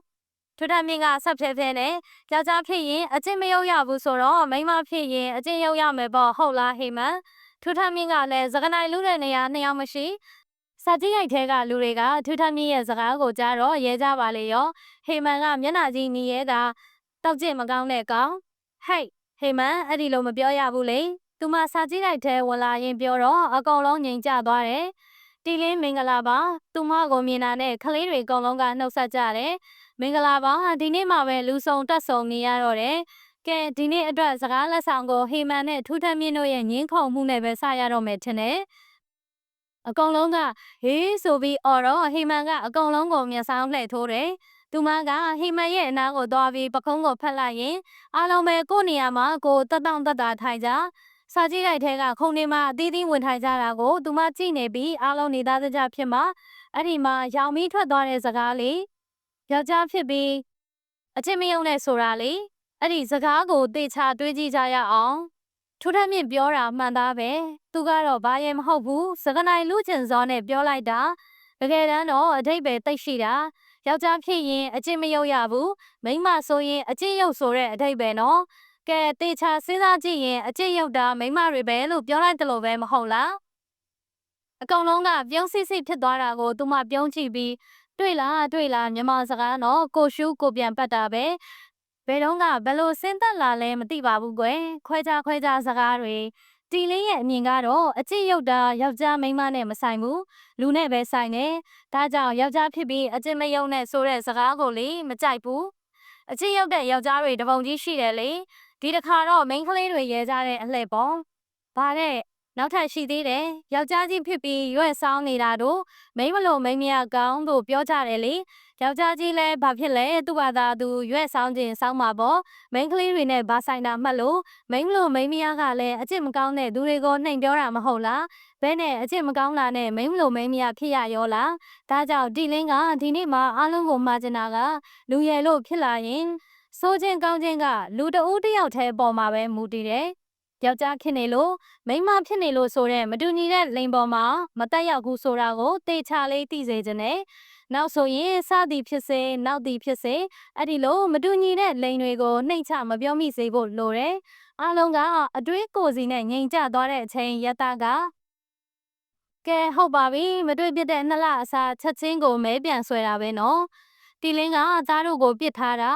ထူထပ်မြင့်ကဆက်ဖြဲဖြဲနဲ့ယောက်ျားဖြစ်ရင်အကျင့်မယုတ်ရဘူးဆိုတော့မိန်းမဖြစ်ရင်အကျင့်ယုတ်ရမယ်ပေါ့ဟုတ်လားဟေမန်ထူထပ်မြင့်ကလည်းစကနိုင်လူတဲ့နေရာ2ယောက်မရှိစာကြည့်ရိုက်ထဲကလူတွေကထူထပ်မြင့်ရဲ့စကားကိုကြားတော့ရဲကြပါလေရောဟေမန်ကမျက်နှာကြီးနီးရဲတာတောက်ကျင့်မကောင်းတဲ့ကောင်ဟေးဟေမန်အဲ့ဒီလိုမပြောရဘူးလေသူမစာကြည့်ရိုက်ထဲဝင်လာရင်ပြောတော့အကောင်လုံးငြိမ်ကျသွားတယ်တီလင်းမင်္ဂလာပါသူမကိုမြင်တာနဲ့ကလေးတွေအကုန်လုံးကနှုတ်ဆက်ကြတယ်မင်္ဂလာပါဒီနေ့မှပဲလူဆောင်တက်ဆောင်နေရတော့တယ်ကဲဒီနေ့အတွက်စကားလက်ဆောင်ကိုဟေမန်နဲ့ထူးထပ်မြင့်တို့ရဲ့ငင်းခုန်မှုနဲ့ပဲစရတော့မယ်ထင်တယ်အကောင်လုံးကဟေးဆိုပြီးအော်တော့ဟေမန်ကအကောင်လုံးကိုမျက်စောင်းလှည့်ထိုးတယ်သူမကဟေမန်ရဲ့အနားကိုသွားပြီးပခုံးကိုဖက်လိုက်ရင်အားလုံးပဲကို့နေရာမှာကိုတက်တောင့်တက်တာထိုင်ကြစာကြည့်လိုက်တဲ့ကခုံနေမှာအသီးသီးဝင်ထိုင်ကြတာကိုသူမကြည့်နေပြီးအားလုံးနေသားကြဖြစ်မှာအဲ့ဒီမှာရောင်မီးထွက်သွားတဲ့စကားလေးယောက်ျားဖြစ်ပြီးအချစ်မယုံနဲ့ဆိုတာလေအဲ့ဒီစကားကိုသေချာတွေးကြည့်ကြရအောင်ထူထပ်မြင့်ပြောတာမှန်သားပဲသူကတော့ဘာရဲမဟုတ်ဘူးစကနိုင်လူကျင်စောနဲ့ပြောလိုက်တာတကယ်တမ်းတော့အတိတ်ပဲတိတ်ရှိတာယောက်ျားဖြစ်ရင်အချစ်မယုံရဘူးမိန်းမဆိုရင်အချစ်ယုံဆိုတဲ့အတိတ်ပဲနော်ကဲသေချာစဉ်းစားကြည့်ရင်အချစ်ယုံတာမိန်းမတွေပဲလို့ပြောလိုက်တယ်လို့ပဲမဟုတ်လားအကောင်လုံးကပြုံးစစ်စစ်ဖြစ်သွားတာကိုသူမပြုံးကြည့်ပြီးတွေ့လားမြန်မာစကားတော့ကိုရှူးကိုပြန်ပတ်တာပဲဘယ်တော့ကဘယ်လိုစဉ်းသက်လာလဲမသိပါဘူးကွယ်ခွဲခြားစကားတွေတီလေးရဲ့အမြင်ကတော့အချစ်ရုပ်တာယောက်ျားမိန်းမနဲ့မဆိုင်ဘူးလူနဲ့ပဲဆိုင်တယ်ဒါကြောင့်ယောက်ျားဖြစ်ပြီးအချစ်မယုံနဲ့ဆိုတဲ့စကားကိုလေမကြိုက်ဘူးအချစ်ရုပ်တဲ့ယောက်ျားတွေတပုံကြီးရှိတယ်လေဒီတစ်ခါတော့မိန်းကလေးတွေရဲကြတဲ့အလှည့်ပေါ့ဘာတဲ့နောက်ထပ်ရှိသေးတယ်ယောက်ျားကြီးဖြစ်ပြီးရွက်ဆောင်နေတာတို့မိန်းမလို့မိန်းမရကောင်းတို့ပြောကြတယ်လေယောက်ျားကြီးလဲဘာဖြစ်လဲသူ့ဘာသာသူရွက်ဆောင်ခြင်းစောင်းမှာပေါ့မိန်းကလေးတွေနဲ့ဘာဆိုင်တာမှတ်လို့မိန်းမလို့မိန်းမရကလည်းအကျင့်မကောင်းတဲ့သူတွေကိုနှိမ်ပြောတာမဟုတ်လားဘဲနဲ့အကျင့်မကောင်းတာနဲ့မိန်းမလို့မိန်းမရဖြစ်ရရောလားဒါကြောင့်တီလင်းကဒီနေ့မှအားလုံးကိုမှာကျင်တာကလူရယ်လို့ဖြစ်လာရင်စိုးခြင်းကောင်းခြင်းကလူတဦးတစ်ယောက်တည်းပေါ်မှာပဲမူတည်တယ်ယောက်ျားဖြစ်နေလို့မိန်းမဖြစ်နေလို့ဆိုတဲ့မတူညီတဲ့လိန်ပေါ်မှာမတက်ရောက်ဘူးဆိုတာကိုသေချာလေးသိစေခြင်းနဲ့နောက်ဆိုရင်စသည်ဖြစ်စေနောက်သည်ဖြစ်စေအဲ့ဒီလိုမတူညီတဲ့လိန်တွေကိုနှိမ့်ချမပြောမိစေဖို့လိုတယ်အားလုံးကအတွေးကိုယ်စီနဲ့ငြိမ်ကျသွားတဲ့အချိန်ယတကကဲဟုတ်ပါပြီမတွေ့ပြတဲ့2လအစားချက်ချင်းကိုမဲပြန်ဆွဲတာပဲနော်တီလင်းကသားတို့ကိုပြစ်ထားတာ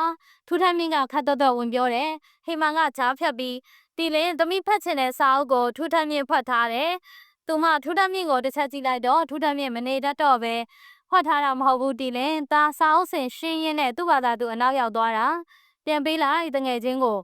ထူထမ်းမင်းကခတ်တော့ဝင်ပြောတယ်ဟေမန်ကကြားဖြတ်ပြီးတီလင်းသမီးဖတ်ချင်တဲ့စာအုပ်ကိုထူထမ်းမြင့်ဖတ်ထားတယ်။သူမထူထမ်းမြင့်ကိုတစ်ချက်ကြည့်လိုက်တော့ထူထမ်းမြင့်မနေတတ်တော့ပဲဖတ်ထားတာမဟုတ်ဘူးတီလင်း။ဒါစာအုပ်စင်ရှင်းရင်းနဲ့သူ့ဘာသာသူအနောက်ရောက်သွားတာ။ပြန်ပေးလိုက်တငယ်ချင်းကို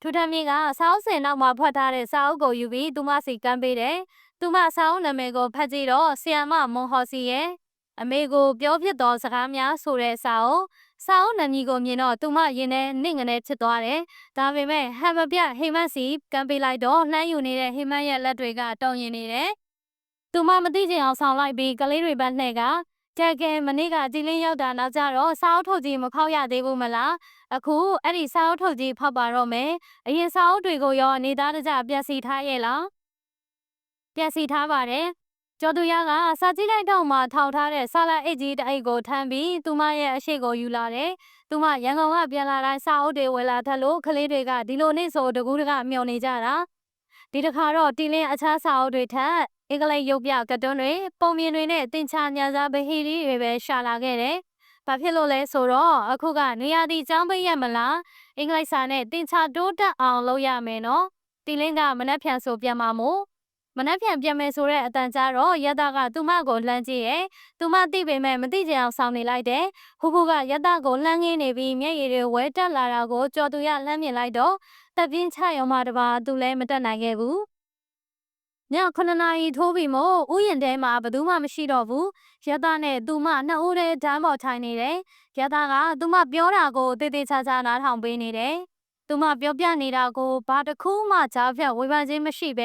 ထူထမ်းမြင့်ကစာအုပ်စင်နောက်မှာဖတ်ထားတဲ့စာအုပ်ကိုယူပြီးသူမစီကမ်းပေးတယ်။သူမစာအုပ်နာမည်ကိုဖတ်ကြည့်တော့ဆီယမမွန်ဟော်စီရဲ့အမေကိုပြောဖြစ်သောစကားများဆိုတဲ့စာအုပ်နာမည်ကိုမြင်တော့သူမရင်ထဲနှိမ့်ငနဲ့ဖြစ်သွားတယ်။ဒါပေမဲ့ဟမ်မပြဟိမတ်စီကမ်းပေးလိုက်တော့လှမ်းယူနေတဲ့ဟိမတ်ရဲ့လက်တွေကတုံရင်နေတယ်။သူမမသိချင်အောင်ဆောင်လိုက်ပြီးကလေးတွေဘက်လှည့်ကကဲမနေ့ကကြည်လင်းရောက်တာနောက်ကြတော့စာအုပ်ထုတ်ကြီးမခောက်ရသေးဘူးမလား။အခုအဲ့ဒီစာအုပ်ထုတ်ကြီးဖောက်ပါတော့မယ်။အရင်စာအုပ်တွေကိုရောနေသားတကြပြက်စီထားရဲ့လား။ပြက်စီထားပါတယ်။ကျော်သူရကစာကြည့်လိုက်တော့မှထောင်ထားတဲ့ဆာလာအိတ်ကြီးတအိတ်ကိုထမ်းပြီးသူမရဲ့အရှိကိုယူလာတယ်။သူမရန်ကုန်ကပြန်လာတိုင်းစာအုပ်တွေဝယ်လာထက်လို့ကလေးတွေကဒီလိုနေ့ဆိုတကူးတကမျှော်နေကြတာ။ဒီတစ်ခါတော့တီလင်းအခြားစာအုပ်တွေထက်အင်္ဂလိပ်ရုပ်ပြကတွန်းတွေပုံမြင်တွေနဲ့တင်ချညာစာဗဟီရီတွေပဲရှာလာခဲ့တယ်။ဘာဖြစ်လို့လဲဆိုတော့အခုကနေရာဒီကျောင်းပိတ်ရမလားအင်္ဂလိပ်စာနဲ့တင်ချတိုးတက်အောင်လုပ်ရမယ်နော်။တီလင်းကမနှက်ဖြန်ဆိုပြန်မှာမို့မနှက်ဖြန်ပြန်မယ်ဆိုတဲ့အတန်ကြားတော့ယတကသူမကိုလှမ်းကြည့်ရဲ့သူမသိပေမဲ့မသိကြအောင်ဆောင်နေလိုက်တယ်ဟူဟူကယတကိုလှမ်းငင်းနေပြီးမျက်ရည်တွေဝဲတက်လာတာကိုကြော်သူရလှမ်းမြင်လိုက်တော့တပ်ပြင်းချရုံမှတပါသူလည်းမတက်နိုင်ခဲ့ဘူးည9နာရီထိုးပြီးမို့ဥယျာဉ်ထဲမှာဘယ်သူမှမရှိတော့ဘူးယတနဲ့သူမနှစ်ဦးတည်းဓာတ်ပေါ်ထိုင်နေတယ်ယတကသူမပြောတာကိုတေးသေးချာချာနားထောင်ပေးနေတယ်သူမပြောပြနေတာကိုဘာတစ်ခုမှကြားဖြတ်ဝေဖန်ခြင်းမရှိပ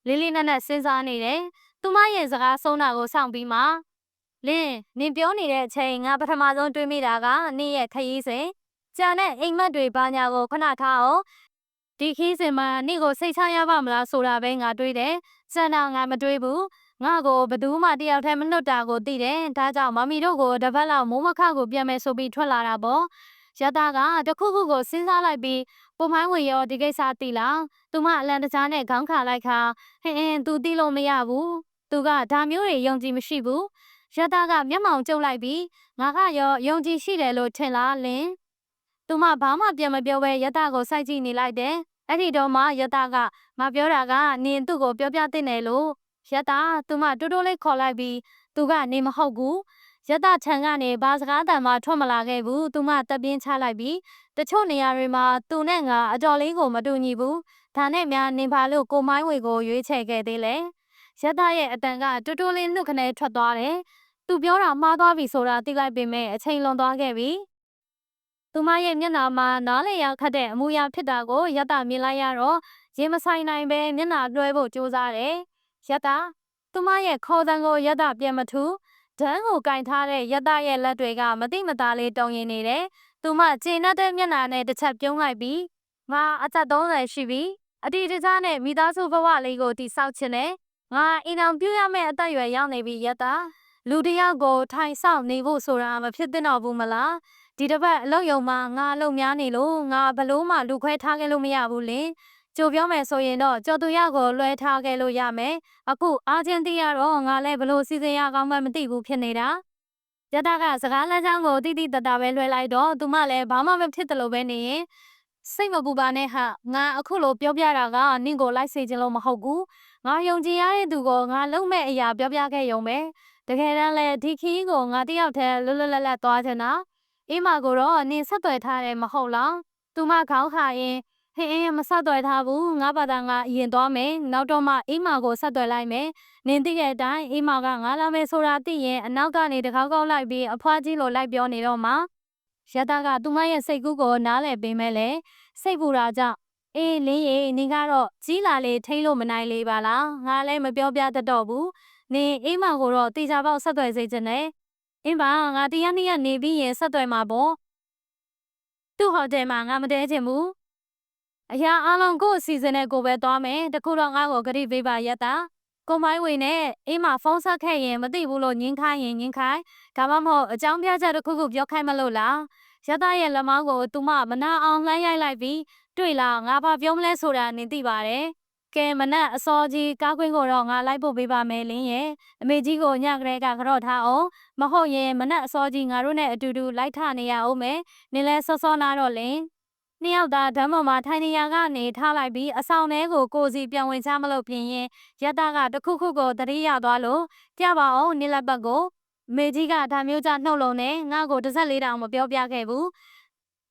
ဲလေးလေးနက်နက်စဉ်းစားနေတယ်။သူမရဲ့စကားဆုံးတာကိုစောင့်ပြီးမှလင်းနင်ပြောနေတဲ့အချိန်ငါပထမဆုံးတွေးမိတာကနင့်ရဲ့ခရီးစဉ်ကြာနဲ့အိမ်မက်တွေဘာညာကိုခဏထားအောင်ဒီခီးစဉ်မှာနင့်ကိုစိတ်ချရပါမလားဆိုတာပဲငါတွေးတယ်။စံတော်ငါမတွေးဘူး။ငါကိုဘသူမှတယောက်တည်းမလွတ်တာကိုသိတယ်။ဒါကြောင့်မမီတို့ကိုတပတ်လောက်မိုးမခကိုပြန်မယ်ဆိုပြီးထွက်လာတာပေါ့ ရတာကတခုခုကိုစဉ်းစားလိုက်ပြီးပုံမိုင်းဝင်ရောဒီကိစ္စသိလားသူမအလန်တကြားနဲ့ခေါင်းခါလိုက်ခါသူသိလို့မရဘူးသူကဒါမျိုးတွေယုံကြည်မရှိဘူးရတာကမျက်မှောင်ကျုပ်လိုက်ပြီးငါကရောယုံကြည်ရှိတယ်လို့ထင်လားလင်းသူမဘာမှပြန်မပြောဘဲရတာကိုစိုက်ကြည့်နေလိုက်တယ်အဲ့ဒီတော့မှရတာကမပြောတာကနင်သူ့ကိုပြောပြတင်တယ်လို့ရတာသူမတိုးတိုးလေးခေါ်လိုက်ပြီးသူကနေမဟုတ်ဘူးရတထံကနေဘာစကားတန်မှထွက်မလာခဲ့ဘူးသူမတက်ပြင်းချလိုက်ပြီးတချို့နေရာတွေမှာသူနဲ့ငါအတော်လေးကိုမတူညီဘူးဒါနဲ့များနင်ဘာလို့ကိုမိုင်းဝေကိုရွေးချယ်ခဲ့သေးလဲရတရဲ့အတန်ကတိုးတိုးလေးနှုတ်ခနဲထွက်သွားတယ်သူပြောတာမှားသွားပြီဆိုတာသိလိုက်ပေမဲ့အချိန်လွန်သွားခဲ့ပြီသူမရဲ့မျက်နှာမှာနားလေရခတ်တဲ့အမူအရာဖြစ်တာကိုရတမြင်လိုက်ရတော့ရင်မဆိုင်နိုင်ပဲမျက်နှာလွှဲဖို့ကြိုးစားတယ်ရတသူမရဲ့ခေါ်တန်ကိုရတပြန်မထူးဒန်းကိုကင်ထားတဲ့ရတရဲ့လက်တွေကမတိမသားလေးတုံရင်နေတယ်။သူမကျဉ်တဲ့မျက်နှာနဲ့တစ်ချက်ပြုံးလိုက်ပြီးငါအသက်30ရှိပြီ။အတီတခြားနဲ့မိသားစုဘဝလေးကိုတိဆောက်ချင်တယ်။ငါအိမ်အောင်ပြုရမယ့်အသက်အရွယ်ရောက်နေပြီရတ။လူတယောက်ကိုထိုင်ဆောင်နေဖို့ဆိုတာမဖြစ်သင့်တော့ဘူးမလား။ဒီတစ်ပတ်အလုပ်ယုံမှာငါအလုပ်များနေလို့ငါဘလို့မှလူခွဲထားခဲ့လို့မရဘူးလေ။ကြိုပြောမယ်ဆိုရင်တော့ကျော်သူရကိုလွှဲထားခဲ့လို့ရမယ်။အခုအားချင်းသိရတော့ငါလည်းဘလို့စီစဉ်ရကောင်းမှမသိဘူးဖြစ်နေတာရတာကစကားလမ်းကြောင်းကိုတိတိတတ်တာပဲလွှဲလိုက်တော့သူမလည်းဘာမှမဖြစ်တယ်လို့ပဲနေရင်စိတ်မပူပါနဲ့ဟာငါအခုလိုပြောပြတာကနင့်ကိုလိုက်စေချင်လို့မဟုတ်ဘူးငါယုံကြည်ရတဲ့သူကိုငါလုံးမဲ့အရာပြောပြခဲ့ရုံပဲတကယ်တမ်းလဲဒီခီးကိုငါတယောက်တည်းလွတ်လွတ်လပ်လပ်သွားချင်တာအေးမကိုတော့နင်ဆက်သွယ်ထားတယ်မဟုတ်လားသူမခေါင်းခါရင်မဆက်သွယ်ထားဘူးငါဘာသာငါအရင်သွားမယ်နောက်တော့မှအေးမကိုဆက်သွယ်လိုက်မယ်နင်သိတဲ့အတိုင်းအေးမကငါလာမယ်ဆိုတာသိရင်အနောက်ကနေတကောက်ကောက်လိုက်ပြီးအဖွားကြီးလိုလိုက်ပြောနေတော့မှရတာကသူမရဲ့စိတ်ကူးကိုနားလည်ပေးမယ်လေစိတ်ပူတာကြောင့်အေးလင်းရေနင်ကတော့ကြီးလာလေထိလို့မနိုင်လေပါလားငါလည်းမပြောပြတတ်တော့ဘူးနင်အေးမကိုတော့တေချာပေါက်ဆက်သွယ်စေချင်တယ်အင်းပါငါတရားနေ့ကနေပြီးရင်ဆက်သွယ်မှာပေါ့သူ့ဟိုတယ်မှာငါမတဲချင်ဘူးအရာအလုံးကိုအစီအစဉ်နဲ့ကိုပဲသွားမယ်တခုတော့ငါ့ကိုဂရိပေးပါရတာကိုမိုင်းဝေနဲ့အေးမဖုန်းဆက်ခဲ့ရင်မသိဘူးလို့ညင်းခိုင်းရင်ညင်းခိုင်းဒါမှမဟုတ်အကြောင်းပြချက်တစ်ခုခုပြောခိုင်းမလို့လားရတာရဲ့လက်မောင်းကိုသူမမနာအောင်လှမ်းရိုက်လိုက်ပြီးတွေ့လားငါဘာပြောမလဲဆိုတာနင်သိပါတယ်ကဲမနက်အစောကြီးကားကွင်းကိုတော့ငါလိုက်ဖို့ပေးပါမယ်လင်းရဲ့အမေကြီးကိုညကလေးကကြော့ထားအောင်မဟုတ်ရင်မနက်အစောကြီးငါတို့နဲ့အတူတူလိုက်ထနေရအောင်မယ်နင်လဲစောစောနာတော့လင်းနှစ်ယောက်သားဓမ္မမှာထိုင်နေရကနေထားလိုက်ပြီးအဆောင်ထဲကိုစီပြန်ဝင်ချမလို့ပြင်ရင်ရတကတခုခုကိုတတိယသွားလို့ကြပါအောင်နေလက်ပတ်ကိုမေကြီးကဒါမျိုးကြနှုတ်လုံးနဲ့ငါ့ကိုတစ်ဆက်လေးတောင်မပြောပြခဲ့ဘူး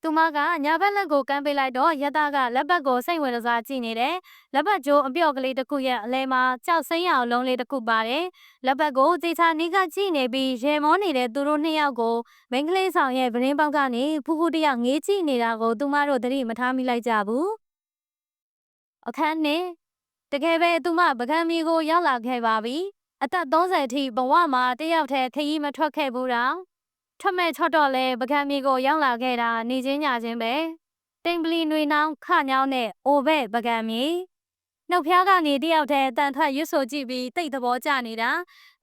သူမကညာဘက်လက်ကိုကမ်းပေးလိုက်တော့ရတကလက်ပတ်ကိုစိတ်ဝင်စားကြည့်နေတယ်လက်ပတ်ကျိုးအပြော့ကလေးတစ်ခုရဲ့အလဲမှာကြောက်စိမ့်ရအောင်လုံးလေးတစ်ခုပါတယ်လက်ပတ်ကိုတေချာနီးကကြည့်နေပြီးရေမောနေတဲ့သူတို့နှစ်ယောက်ကိုမိန်းကလေးဆောင်ရဲ့ဗရင်းပေါက်ကနေဖူးဖူးတယောက်ငေးကြည့်နေတာကိုသူမတို့သတိမထားမိလိုက်ကြဘူးအခန်းနဲ့တကယ်ပဲသူမပကံမီကိုရောက်လာခဲ့ပါပြီအသက်30ထိဘဝမှာတယောက်တည်းခရီးမထွက်ခဲ့ဘူးတော့ထွက်မဲ့ထွက်တော့လဲပကံမီကိုရောက်လာခဲ့တာနေချင်းညချင်းပဲတိမ်ပလီနွေနှောင်းခညောင်းနဲ့အိုဘဲ့ပကံမီနှုတ်ဖျားကနေတယောက်တည်းတန်ထွက်ရွတ်ဆိုကြည့်ပြီးတိတ်သဘောကျနေတာ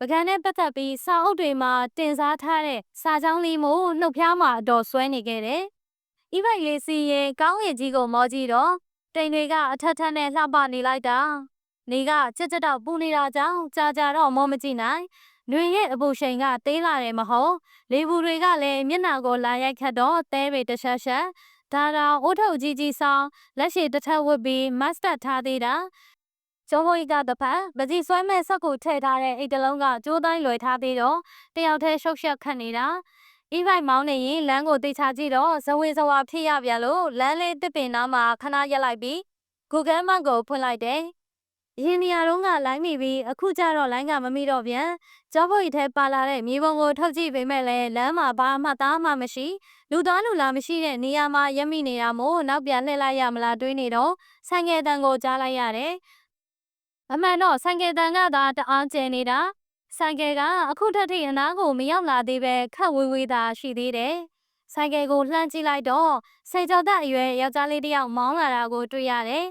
ပကံနဲ့ပတ်သက်ပြီးစာအုပ်တွေမှာတင်စားထားတဲ့စာကြောင်းလေးမို့နှုတ်ဖျားမှာအတော်ဆွဲနေခဲ့တယ်။ဤဘက်လေးစီရင်ကောင်းရည်ကြီးကိုမောကြည့်တော့တိမ်တွေကအထက်ထက်နဲ့လှပနေလိုက်တာ။နေကချက်ချက်တော့ပူနေတာကြောင့်ကြာတော့မောမကြည့်နိုင်။နှွေရဲ့အပူရှိန်ကသေးလာတယ်မဟုတ်။လေဘူးတွေကလည်းမျက်နှာကိုလာရိုက်ခတ်တော့သဲတွေတချက်ချက်ဒါတော့အိုးထုတ်ကြီးဆောင်လက်ရှိတစ်ထပ်ဝတ်ပြီးမတ်စတက်ထားသေးတာကျော်ဟိုကတပတ်ပကြီးဆွဲမဲ့ဆက်ကိုထည့်ထားတဲ့အိတ်တလုံးကကျိုးတိုင်းလွယ်ထားသေးတော့တယောက်တည်းရှုပ်ရှက်ခတ်နေတာအီးဘိုက်မောင်းနေရင်လမ်းကိုတေချာကြည့်တော့ဇဝေဇဝါဖြစ်ရပြန်လို့လမ်းလေးတစ်ပင်နားမှာခဏရက်လိုက်ပြီး Google Map ကိုဖွင့်လိုက်တယ်ရင်းနေရာတုန်းကလိုင်းမိပြီးအခုကျတော့လိုင်းကမမိတော့ပြန်ကျော်ဘိုထဲပါလာတဲ့မြေပုံကိုထုတ်ကြည့်ပေမဲ့လည်းလမ်းမှာဘာမှသားမှမရှိလူသားလူလာမရှိတဲ့နေရာမှာရက်မိနေတာမို့နောက်ပြန်လှည့်လိုက်ရမလားတွေးနေတော့ဆိုင်ငယ်တန်ကိုကြားလိုက်ရတယ်အမှန်တော့ဆိုင်ကယ်တန်ကသာတအားကျနေတာဆိုင်ကယ်ကအခုထက်ထိအနားကိုမရောက်လာသေးပဲခက်ဝေးဝေးသာရှိသေးတယ်ဆိုင်ကယ်ကိုလှမ်းကြည့်လိုက်တော့စိတ်ကြောသက်အရွယ်ယောက်ျားလေးတစ်ယောက်မောင်းလာတာကိုတွေ့ရတယ်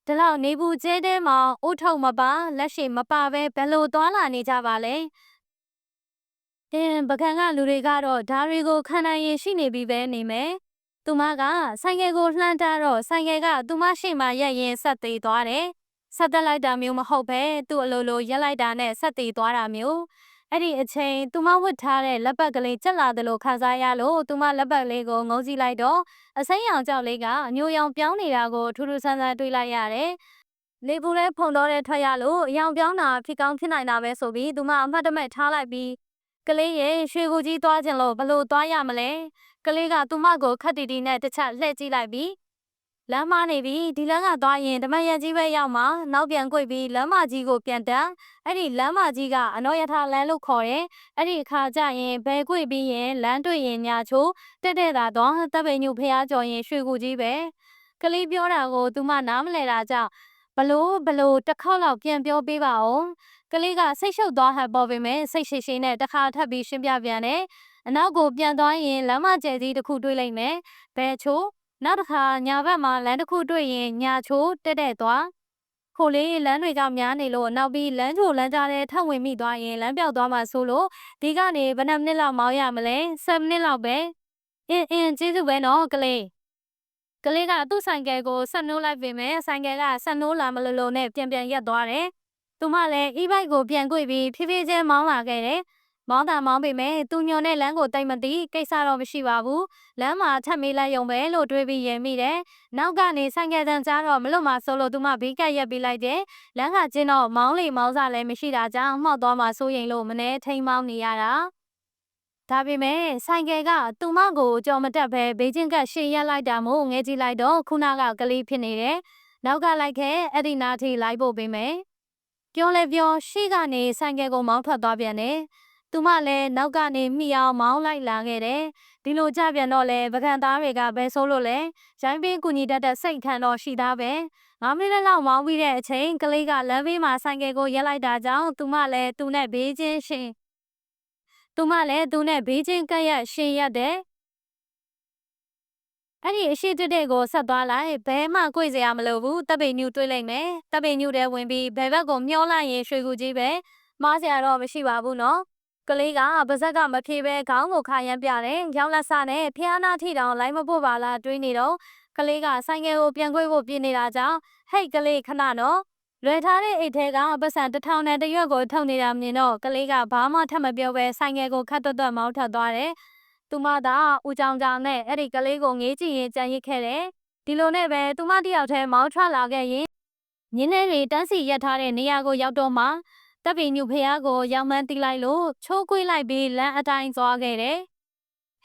ဒီလောက်နေဘူးကျဲတဲမှာအိုးထုံမပါလက်ရှိမပါပဲဘယ်လိုသွားလာနေကြပါလဲပကံကလူတွေကတော့ဓာရီကိုခံနိုင်ရင်ရှိနေပြီပဲနေမယ် သူမကဆိုင်ကယ်ကိုလှမ်းတားတော့ဆိုင်ကယ်ကသူမရှိမှရက်ရင်ဆက်သေးသွားတယ်ဆက်တက်လိုက်တာမျိုးမဟုတ်ပဲသူ့အလိုလိုရက်လိုက်တာနဲ့ဆက်သေးသွားတာမျိုးအဲ့ဒီအချိန်သူမဝတ်ထားတဲ့လက်ပတ်ကလေးကျက်လာတယ်လို့ခန်းစားရလို့သူမလက်ပတ်လေးကိုငုံကြည့်လိုက်တော့အစိမ်းရောင်ကြောက်လေးကအညိုရောင်ပြောင်းနေတာကိုထူးထူးဆန်းဆန်းတွေ့လိုက်ရတယ်လေပူတဲ့ဖုန်တော်တဲ့ထွက်ရလို့အယောင်ပြောင်းတာဖြစ်ကောင်းဖြစ်နိုင်တာပဲဆိုပြီးသူမအမှတ်တမဲ့ထားလိုက်ပြီးကလေးရဲ့ရွှေကူကြီးသွားခြင်းလို့ဘလို့သွားရမလဲကလေးကသူမကိုခက်တီတီနဲ့တစ်ချက်လှည့်ကြည့်လိုက်ပြီးလမ်းမနေပြီးဒီလမ်းကသွားရင်ဓမ္မရကြီးပဲရောက်မှနောက်ပြန်ကွေ့ပြီးလမ်းမကြီးကိုပြန်တက်အဲ့ဒီလမ်းမကြီးကအနောယထာလမ်းလို့ခေါ်တယ်အဲ့ဒီအခါကျရင်ဘယ်ကွေ့ပြီးရင်လမ်းတွေ့ရင်ညာချိုးတက်တဲ့တာတော့တပ်ပိန်ညူဖះကျော်ရင်ရွှေကူကြီးပဲကလေးပြောတာကိုသူမနားမလဲတာကြောင့်ဘလို့တစ်ခေါက်လောက်ပြန်ပြောပေးပါဦးကလေးကစိတ်ရှုပ်သွားဟပ်ပေါ်ပေမဲ့စိတ်ရှိရှိနဲ့တစ်ခါထပ်ပြီးရှင်းပြပြန်တယ်အနောက်ကိုပြန်သွားရင်လမ်းမကျဲကြီးတစ်ခုတွေ့လိုက်မယ်ဘယ်ချိုးနောက်တစ်ခါညာဘက်မှာလမ်းတစ်ခုတွေ့ရင်ညာချိုးတက်သွားခိုလေးလမ်းတွေကများနေလို့နောက်ပြီးလမ်းချိုလမ်းကြားထဲထပ်ဝင်မိသွားရင်လမ်းပြောက်သွားမှဆိုလို့ဒီကနေဘယ်နှမိနစ်လောက်မောင်းရမလဲ7မိနစ်လောက်ပဲအင်းကျေးဇူးပဲနော်ကလေးကသူ့ဆိုင်ကယ်ကိုဆက်နှိုးလိုက်ပေမဲ့ဆိုင်ကယ်ကဆက်နှိုးလာမလို့နဲ့ပြန်ရက်သွားတယ်သူမလည်း e-bike ကိုပြန်ကွေ့ပြီးဖြည်းဖြည်းချင်းမောင်းလာခဲ့တယ်မောင်းပေမဲ့သူညွန်တဲ့လမ်းကိုတိတ်မသိကိစ္စတော့မရှိပါဘူးလမ်းမှာထပ်မေးလိုက်ရုံပဲလို့တွေးပြီးရင်မိတယ်နောက်ကနေဆိုင်ကယ်တန်းကြားတော့မလွတ်မှဆိုလို့သူမဘေးကပ်ရက်ပြီးလိုက်တယ်လမ်းကကျင်းတော့မောင်းလေမောင်းစားလည်းမရှိတာကြောင့်မှောက်သွားမှစိုးရင်လို့မနေထိန်မောင်းနေရတာဒါပေမဲ့ဆိုင်ကယ်ကသူမကိုကြော်မတက်ပဲဘေးချင်းကရှေ့ရက်လိုက်တာမို့ငဲကြည့်လိုက်တော့ခုနကကလေးဖြစ်နေတယ်နောက်ကလိုက်ခဲ့အဲ့ဒီနားထိလိုက်ဖို့ပေးမယ်ပြောလဲပြောရှေ့ကနေဆိုင်ကယ်ကိုမောင်းထွက်သွားပြန်တယ်သူမလည်းနောက်ကနေမိအောင်မောင်းလိုက်လာခဲ့တယ်ဒီလိုကြပြန်တော့လေပကံသားတွေကဘယ်ဆိုးလို့လဲရိုင်းပင်းကူညီတတ်တဲ့စိတ်ခံတော့ရှိသားပဲ9မိနစ်လောက်မောင်းပြီးတဲ့အချိန်ကလေးကလမ်းဘေးမှာဆိုင်ကယ်ကိုရက်လိုက်တာကြောင့်သူမလည်းသူနဲ့ဘေးချင်းကပ်ရက်ရှင်ရက်တယ်အဲ့ဒီအရှိတက်တဲ့ကိုဆက်သွားလိုက်ဘဲမှကိုယ်စရာမလိုဘူးတပ်ပိန်ညူတွေးလိုက်မယ်တပ်ပိန်ညူထဲဝင်ပြီးဘဲဘက်ကိုမျောလိုက်ရင်ရွှေကူကြီးပဲမားစရာတော့မရှိပါဘူးနော်ကလေးကပါဇက်ကမဖြေပဲခေါင်းကိုခါရမ်းပြတယ်ရောင်းလက်စနဲ့ဖျားနာထိတောင်လိုက်မဖို့ပါလားတွေးနေတော့ကလေးကဆိုင်ကယ်ကိုပြန်ခွေဖို့ပြင်နေတာကြောင့်ဟဲ့ကလေးခဏနော်လွယ်ထားတဲ့အိတ်ထဲကပတ်စံ1000နဲ့တရွက်ကိုထုတ်နေတာမြင်တော့ကလေးကဘာမှထပ်မပြောပဲဆိုင်ကယ်ကိုခတ်တွတ်မောင်းထွက်သွားတယ်သူမသာဦးကြောင်နဲ့အဲ့ဒီကလေးကိုငေးကြည့်ရင်ကြံရစ်ခဲ့တယ်ဒီလိုနဲ့ပဲသူမတယောက်တည်းမောင်းထွက်လာခဲ့ရင်ညင်းလေးတွေတန်းစီရက်ထားတဲ့နေရာကိုရောက်တော့မှတပ်ပင်ညူဖះကိုရောက်မှန်းတီးလိုက်လို့ချိုးကွေးလိုက်ပြီးလမ်းအတိုင်းသွားခဲ့တယ်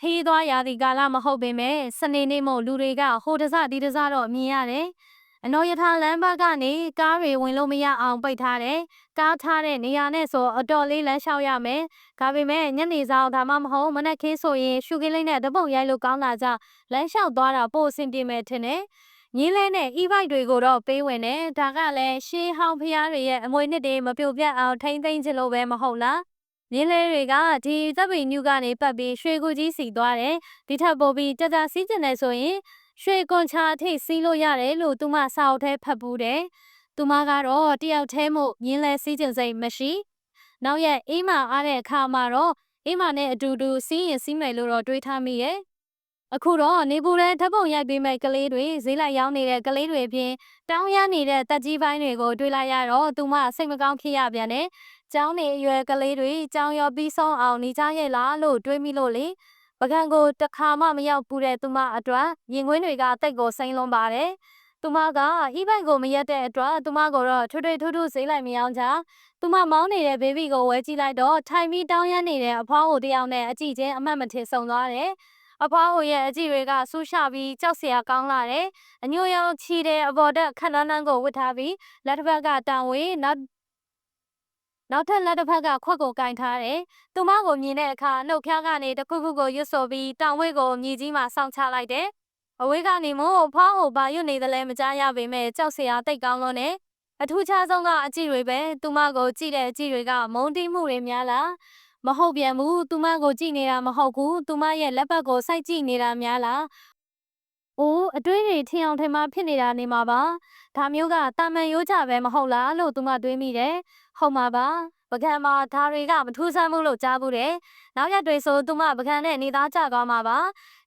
ဟေးသွားရာဒီကာလမဟုတ်ပေမဲ့စနေနေ့မို့လူတွေကဟိုတစဒီတစတော့မြင်ရတယ်အနော်ရထားလမ်းဘက်ကနေကားတွေဝင်လို့မရအောင်ပိတ်ထားတယ်။ကားထားတဲ့နေရာနဲ့ဆိုအတော်လေးလမ်းလျှောက်ရမယ်။ဒါပေမဲ့ညနေဆောင်ဒါမှမဟုတ်မနက်ခင်းဆိုရင်ရှုခင်းလေးနဲ့တပုတ်ရိုက်လို့ကောင်းတာကြောင့်လမ်းလျှောက်သွားတာပို့အဆင်ပြေမယ်ထင်တယ်။ညီလေးနဲ့ e-bike တွေကိုတော့ပေးဝင်တယ်။ဒါကလည်းရှေးဟောင်းဖျားတွေရဲ့အမွေနှစ်တွေမပြိုပြတ်အောင်ထိမ့်သိမ်းချင်လို့ပဲမဟုတ်လား။ညီလေးတွေကဒီတပ်ပင်ညူကနေပတ်ပြီးရွှေကူကြီးစီသွားတယ်။ဒီထက်ပိုပြီးကြကြစီးကျင်နေဆိုရင်ရွှေကွန်ချာအထိစီးလို့ရတယ်လို့သူမစာအုပ်ထဲဖတ်ပူးတယ်။သူမကတော့တယောက်တည်းမို့မြင်းလဲစီးကျင်စိတ်မရှိ။နောက်ရက်အေးမအားတဲ့အခါမှာတော့အေးမနဲ့အတူတူစီးရင်စီးမယ်လို့တော့တွေးထားမိရဲ့။အခုတော့နေပူတဲ့ဓပုံရိုက်ပေးမဲ့ကလေးတွေဈေးလိုက်ရောင်းနေတဲ့ကလေးတွေအပြင်တောင်းရနေတဲ့တက်ကြီးပိုင်းတွေကိုတွေးလိုက်ရတော့သူမစိတ်မကောင်းဖြစ်ရပြန်တယ်။ကျောင်းနေအရွယ်ကလေးတွေကျောင်းရောပြီးဆုံးအောင်နေကြရဲ့လားလို့တွေးမိလို့လေ။ပကံကိုတခါမှမရောက်ဘူးတဲ့သူမအတွက်ရင်ခွင်းတွေကတိတ်ကိုစိမ့်လွန်ပါတယ်။သူမက e-bike ကိုမရက်တဲ့အတွက်သူမကိုတော့ထွတ်ဈေးလိုက်မရောကြ။သူမမောင်းနေတဲ့ဘေဘီကိုဝဲကြည့်လိုက်တော့ထိုင်ပြီးတောင်းရနေတဲ့အဖွားကိုတယောက်နဲ့အကြည့်ချင်းအမှတ်မထင်ဆုံသွားတယ်။အဖွားကိုရဲ့အကြည့်တွေကဆူရှပြီးကြောက်စရာကောင်းလာတယ်။အညိုရောင်ချီတဲ့အပေါ်တက်ခက်နှန်းကိုဝတ်ထားပြီးလက်တစ်ဖက်ကတောင်ဝေးနောက်ထပ်လက်တစ်ဖက်ကခွက်ကိုကင်ထားတယ်။သူမကိုမြင်တဲ့အခါနှုတ်ဖျားကနေတခုခုကိုရွတ်ဆိုပြီးတောင်ဝဲကိုမြေကြီးမှာစောင့်ချလိုက်တယ်။အဝေးကနေမို့ဖွားဟိုဘာရွတ်နေသလဲမကြားရပေမဲ့ကြောက်စရာတိတ်ကောင်းလို့နဲ့အထူးခြားဆုံးကအကြည့်တွေပဲသူမကိုကြည့်တဲ့အကြည့်တွေကမုန်းတီးမှုတွေများလားမဟုတ်ပြန်ဘူးသူမကိုကြည့်နေတာမဟုတ်ဘူးသူမရဲ့လက်ပတ်ကိုစိုက်ကြည့်နေတာများလား။အိုးအတွေးတွေထင်အောင်ထင်မှဖြစ်နေတာနေမှာပါ။ဒါမျိုးကတာမန်ရိုးကြပဲမဟုတ်လားလို့သူမတွေးမိတယ်။ဟုတ်မှာပါ။ပကံမှာဒါတွေကမထူးဆန်းဘူးလို့ကြားဘူးတယ်။နောက်ရက်တွေဆိုသူမပကံနဲ့နေသားကြသွားမှာပါ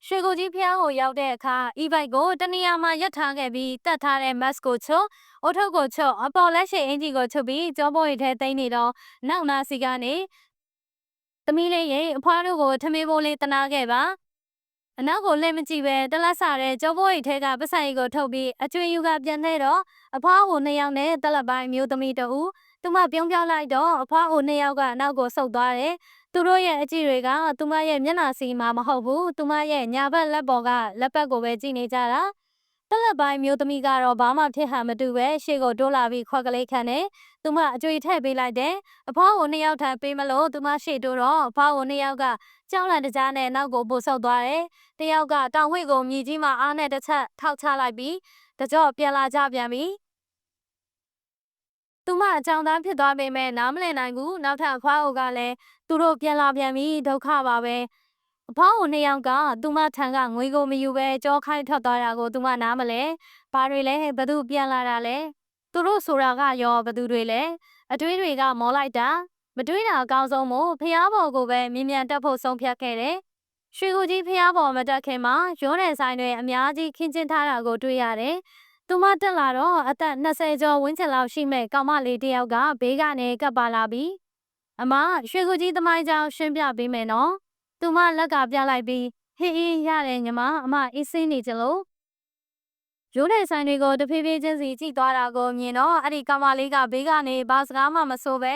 ရွှေကိုကြီးဖျားကိုရောက်တဲ့အခါဤဘိုက်ကိုတနေရာမှာရပ်ထားခဲ့ပြီးတတ်ထားတဲ့မတ်ကိုချွတ်အုတ်ထုပ်ကိုချွတ်အပေါ်လက်ရှိအင်ကြီးကိုချွတ်ပြီးကြောပေါ်ရထဲသိမ့်နေတော့နောက်နာစီကနေသမီးလေးရဲ့အဖွားတို့ကိုထမင်းဘိုးလေးတနာခဲ့ပါအနောက်ကိုလှည့်မကြည့်ပဲတလက်ဆတဲ့ကြောပေါ်ရထဲကပစိုက်ကိုထုတ်ပြီးအကျွေးယူကပြန်လှဲတော့အဖွားကို2ယောက်နဲ့တလက်ပိုင်းမျိုးသမီးတဦးသူမပြုံးပြောင်းလိုက်တော့အဖွားကို2ယောက်ကနောက်ကိုဆုတ်သွားတယ်သူတို့ရဲ့အကြည့်တွေကသူမရဲ့မျက်နှာစီမှာမဟုတ်ဘူးသူမရဲ့ညာဘက်လက်ပေါ်ကလက်ပတ်ကိုပဲကြည့်နေကြတာတလက်ပိုင်းမျိုးသမီးကတော့ဘာမှဖြစ်ဟန်မတူပဲရှေ့ကိုတိုးလာပြီးခွက်ကလေးခံတယ်သူမအကြွေထည့်ပေးလိုက်တယ်အဖွားကို2ယောက်ထပ်ပေးမလို့သူမရှေ့တိုးတော့အဖွားကို2ယောက်ကကြောက်လန့်တကြားနဲ့နောက်ကိုပို့ဆုတ်သွားတယ်တယောက်ကတောင်ဝှေ့ကိုမြည်ကြီးမှအားနဲ့တစ်ချက်ထောက်ချလိုက်ပြီးတကြော့ပြန်လာကြပြန်ပြီသူမအကြောင်းသားဖြစ်သွားပေမဲ့နားမလည်နိုင်ဘူးနောက်ထပ်အဖွားအိုကလည်းသူတို့ပြန်လာပြန်ပြီဒုက္ခပါပဲအဖွားအို2ယောက်ကသူမထံကငွေကိုမယူပဲကြောခိုင်းထွက်သွားတာကိုသူမနားမလဲဘာတွေလဲဘသူပြန်လာတာလဲသူတို့ဆိုတာကရောဘသူတွေလဲအတွေးတွေကမောလိုက်တာမတွေးတာအကောင်းဆုံးမို့ဖျားဘော်ကိုပဲမြင်မြန်တက်ဖို့ဆုံးဖြတ်ခဲ့တယ်ရွှေကိုကြီးဖျားဘော်မတက်ခင်မှာရုံးတဲ့ဆိုင်တွေအများကြီးခင်းကျင်းထားတာကိုတွေ့ရတယ်သူမတက်လာတော့အသက်20ကျော်ဝန်းကျင်လောက်ရှိမဲ့ကောင်မလေးတယောက်ကဘေးကနေကပ်ပါလာပြီးအမရွှေကိုကြီးသမိုင်းကြောင်ရှင်းပြပေးမယ်နော်သူမလက်ကပြလိုက်ပြီးဟေးရတယ်ညီမအမအေးစင်းနေကြလို့ရိုးတဲ့ဆိုင်တွေကိုတဖြည်းဖြည်းချင်းစီကြည့်သွားတာကိုမြင်တော့အဲ့ဒီကောင်မလေးကဘေးကနေဘာစကားမှမဆိုပဲ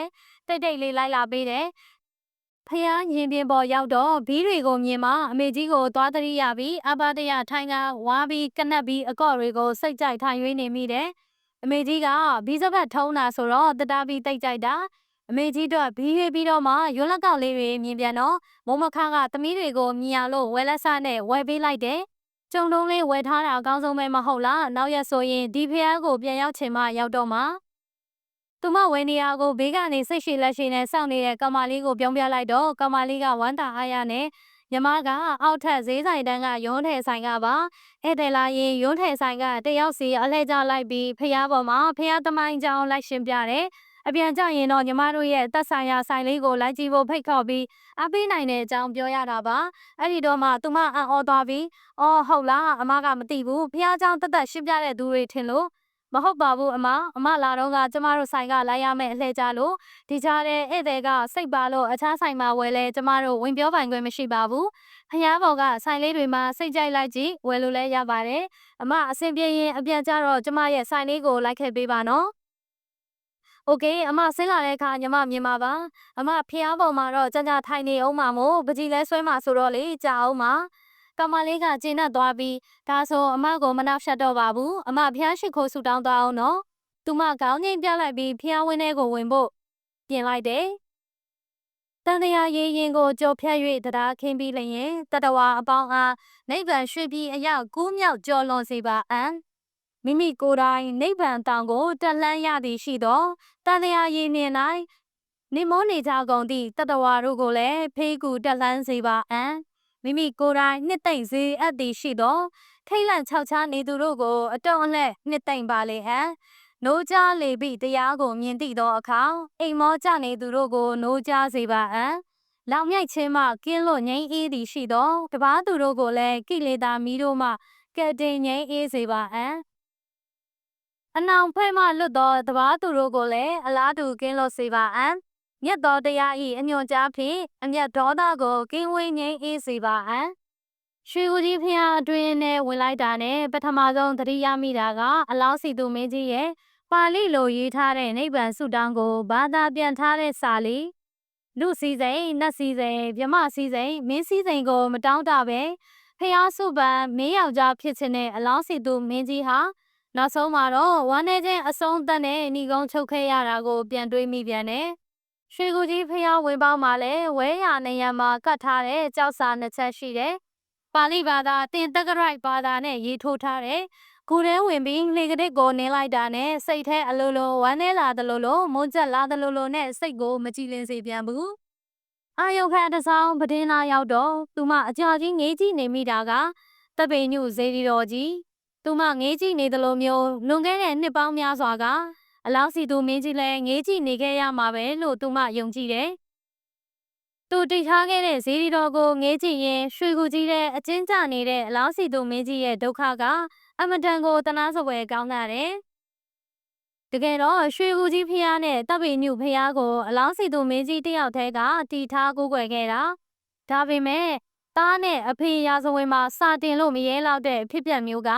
တိတ်တိတ်လေးလိုက်လာပေးတယ်ဖျားရင်ပြင်ပေါ်ရောက်တော့ဘီးတွေကိုမြင်မှအမေကြီးကိုသွားတရိရပြီးအဘတရထိုင်ကဝါပြီးကနက်ပြီးအကော့တွေကိုစိတ်ကြိုက်ထိုင်ရွေးနေမိတယ်အမေကြီးကဘီးစပတ်ထုံးတာဆိုတော့တတားပြီးတိတ်ကြိုက်တာအမေကြီးတို့ဘီးရွေးပြီးတော့မှရွလက်ကောက်လေးတွေမြင်ပြန်တော့မုံမခကသမီးတွေကိုမြင်အောင်လို့ဝဲလက်ဆနဲ့ဝဲပေးလိုက်တယ်ကျုံတုံးလေးဝယ်ထားတာအကောင်းဆုံးပဲမဟုတ်လားနောက်ရက်ဆိုရင်ဒီဖျားကိုပြန်ရောက်ချင်မှရောက်တော့မှသူမဝယ်နေရကိုဘေးကနေစိတ်ရှိလက်ရှိနဲ့စောင့်နေတဲ့ကောင်မလေးကိုပြောင်းပြလိုက်တော့ကောင်မလေးကဝမ်းသာအားရနဲ့ညီမကအောက်ထက်ဈေးဆိုင်တန်းကရုံးထဲဆိုင်ကပါဧည့်သည်လာရင်ရုံးထဲဆိုင်ကတယောက်စီအလှည့်ကျလိုက်ပြီးဖျားပေါ်မှာဖျားသမိုင်းကြောင်းလိုက်ရှင်းပြတယ်အပြန်ကြရင်တော့ညီမတို့ရဲ့သက်ဆိုင်ရာဆိုင်လေးကိုလိုက်ကြည့်ဖို့ဖိတ်ခေါ်ပြီးအပေးနိုင်တဲ့အကြောင်းပြောရတာပါအဲ့ဒီတော့မှသူမအံ့ဩသွားပြီးအော်ဟုတ်လားအမကမသိဘူးဖျားเจ้าတက်တက်ရှင်းပြတဲ့သူတွေထင်လို့မဟုတ်ပါဘူးအမလာတော့ကကျမတို့ဆိုင်ကလိုက်ရမယ့်အလှည့်ကြလို့ဒီကြားတဲ့ဧည့်သည်ကစိတ်ပါလို့အခြားဆိုင်မှာဝယ်လဲကျမတို့ဝင်ပြောပိုင်ခွင့်မရှိပါဘူးဖျားပေါ်ကဆိုင်လေးတွေမှာစိတ်ကြိုက်လိုက်ကြည့်ဝယ်လို့လဲရပါတယ်အမအဆင်ပြေရင်အပြန်ကြတော့ကျမရဲ့ဆိုင်လေးကိုလိုက်ခဲ့ပေးပါနော်โอเคအမဆင်းလာတဲ့အခါညီမမြင်ပါပါအမဖျားပေါ်မှာတော့ကြကြထိုင်နေအောင်မှာမို့ပကြီးလဲဆွဲမှာဆိုတော့လေကြာအောင်မှာကောင်မလေးကကျဉ်တ်သွားပြီးဒါဆိုအမကိုမနှောက်ယှက်တော့ပါဘူးအမဖျားရှိခိုးဆူတောင်းသွားအောင်နော်သူမကောင်းငင်ပြလိုက်ပြီးဖျားဝင်းထဲကိုဝင်ဖို့ပြင်လိုက်တယ်တန်တရားရေးရင်ကိုကြော်ဖြတ်၍တရားခင်းပြီးလျင်တတဝါအပေါင်းအားနိဗ္ဗာန်ရွှေပြည်အရောက်ကူးမြောက်ကြော်လွန်စေပါအံမိမိကိုယ်တိုင်နိဗ္ဗာန်တောင်ကိုတက်လှမ်းရသည်ရှိသောတန်တရားရေးနှင့်၌နေမောနေကြကုန်သည့်တတဝါတို့ကိုလည်းဖေးကူတက်လှမ်းစေပါအံမိမိကိုယ်တိုင်နှစ်သိမ့်စေအပ်သည်ရှိသောထိတ်လန့်ခြောက်ခြားနေသူတို့ကိုအတုံးအလှဲ့နှစ်သိမ့်ပါလေဟံနိုးကြလေပြီတရားကိုမြင်သိသောအခါအိမ်မောကြနေသူတို့ကိုနိုးကြစေပါအံလောင်မြိုက်ခြင်းမှကင်းလွတ်ငြိမ်းအေးသည်ရှိသောတပားသူတို့ကိုလည်းကိလေသာမီးတို့မှကဲ့တင်ငြိမ်းအေးစေပါအံအနောင်ဖွဲ့မှလွတ်သောတပားသူတို့ကိုလည်းအလားတူကင်းလွတ်စေပါအံမြတ်သောတရား၏အညွှန်ကြားဖြင့်အမျက်ဒေါသကိုကင်းဝေးငြိမ်းအေးစေပါအံရွှေဦးကြီးဖျားအတွင်းနဲ့ဝင်လိုက်တာနဲ့ပထမဆုံးသတိရမိတာကအလောင်းစီသူမင်းကြီးရဲ့ပါဠိလိုရေးထားတဲ့နိဗ္ဗာန်ဆုတောင်းကိုဘာသာပြန်ထားတဲ့စာလေးလူစည်းစိမ်နတ်စည်းစိမ်မြမစည်းစိမ်မင်းစည်းစိမ်ကိုမတောင်းတပဲဖျားစုပန်မင်းယောက်ျားဖြစ်ခြင်းနဲ့အလောင်းစီသူမင်းကြီးဟာနောက်ဆုံးမှာတော့ဝမ်းနေခြင်းအဆုံးသတ်နဲ့ဏီကုန်းချုပ်ခဲ့ရတာကိုပြန်တွေးမိပြန်တယ်ရွှေကူကြီးဖျားဝင်ပေါင်းမှာလည်းဝဲရနေရမှာကတ်ထားတဲ့ကြောက်စာနှစ်ချက်ရှိတယ်ပါဠိဘာသာတင်တက္ကရိုက်ဘာသာနဲ့ရေးထိုးထားတယ်။ကိုယ်ထဲဝင်ပြီးလေကတစ်ကိုနင်းလိုက်တာနဲ့စိတ်ထဲအလိုလိုဝမ်းနေလာသလိုလိုမုန်းချက်လာသလိုလိုနဲ့စိတ်ကိုမကြည်လင်စေပြန်ဘူး။အာယုခန့်တဆောင်ပဒင်းလာရောက်တော့သူမအကြာကြီးငေးကြည့်နေမိတာကတပေညုဇေဒီတော်ကြီးသူမငေးကြည့်နေသလိုမျိုးလွန်ခဲ့တဲ့နှစ်ပေါင်းများစွာကအလောင်းစီသူမင်းကြီးလည်းငေးကြည့်နေခဲ့ရမှာပဲလို့သူမယုံကြည်တယ်။ သူတည်ထားခဲ့တဲ့ဇီဒီတော်ကိုငေးကြည့်ရင်ရွှေကူကြီးတဲ့အကျဉ်းကျနေတဲ့အလောင်းစီသူမင်းကြီးရဲ့ဒုက္ခကအမတန်ကိုတနာစပွဲကောင်းတယ်။တကယ်တော့ရွှေကူကြီးဖျားနဲ့တပ်ပိညုဖျားကိုအလောင်းစီသူမင်းကြီးတယောက်တည်းကတီထားကိုးကွယ်ခဲ့တာ။ဒါပေမဲ့သားနဲ့အဖေရာဇဝင်မှာစာတင်လို့မရဲလောက်တဲ့ဖြစ်ပျက်မျိုးက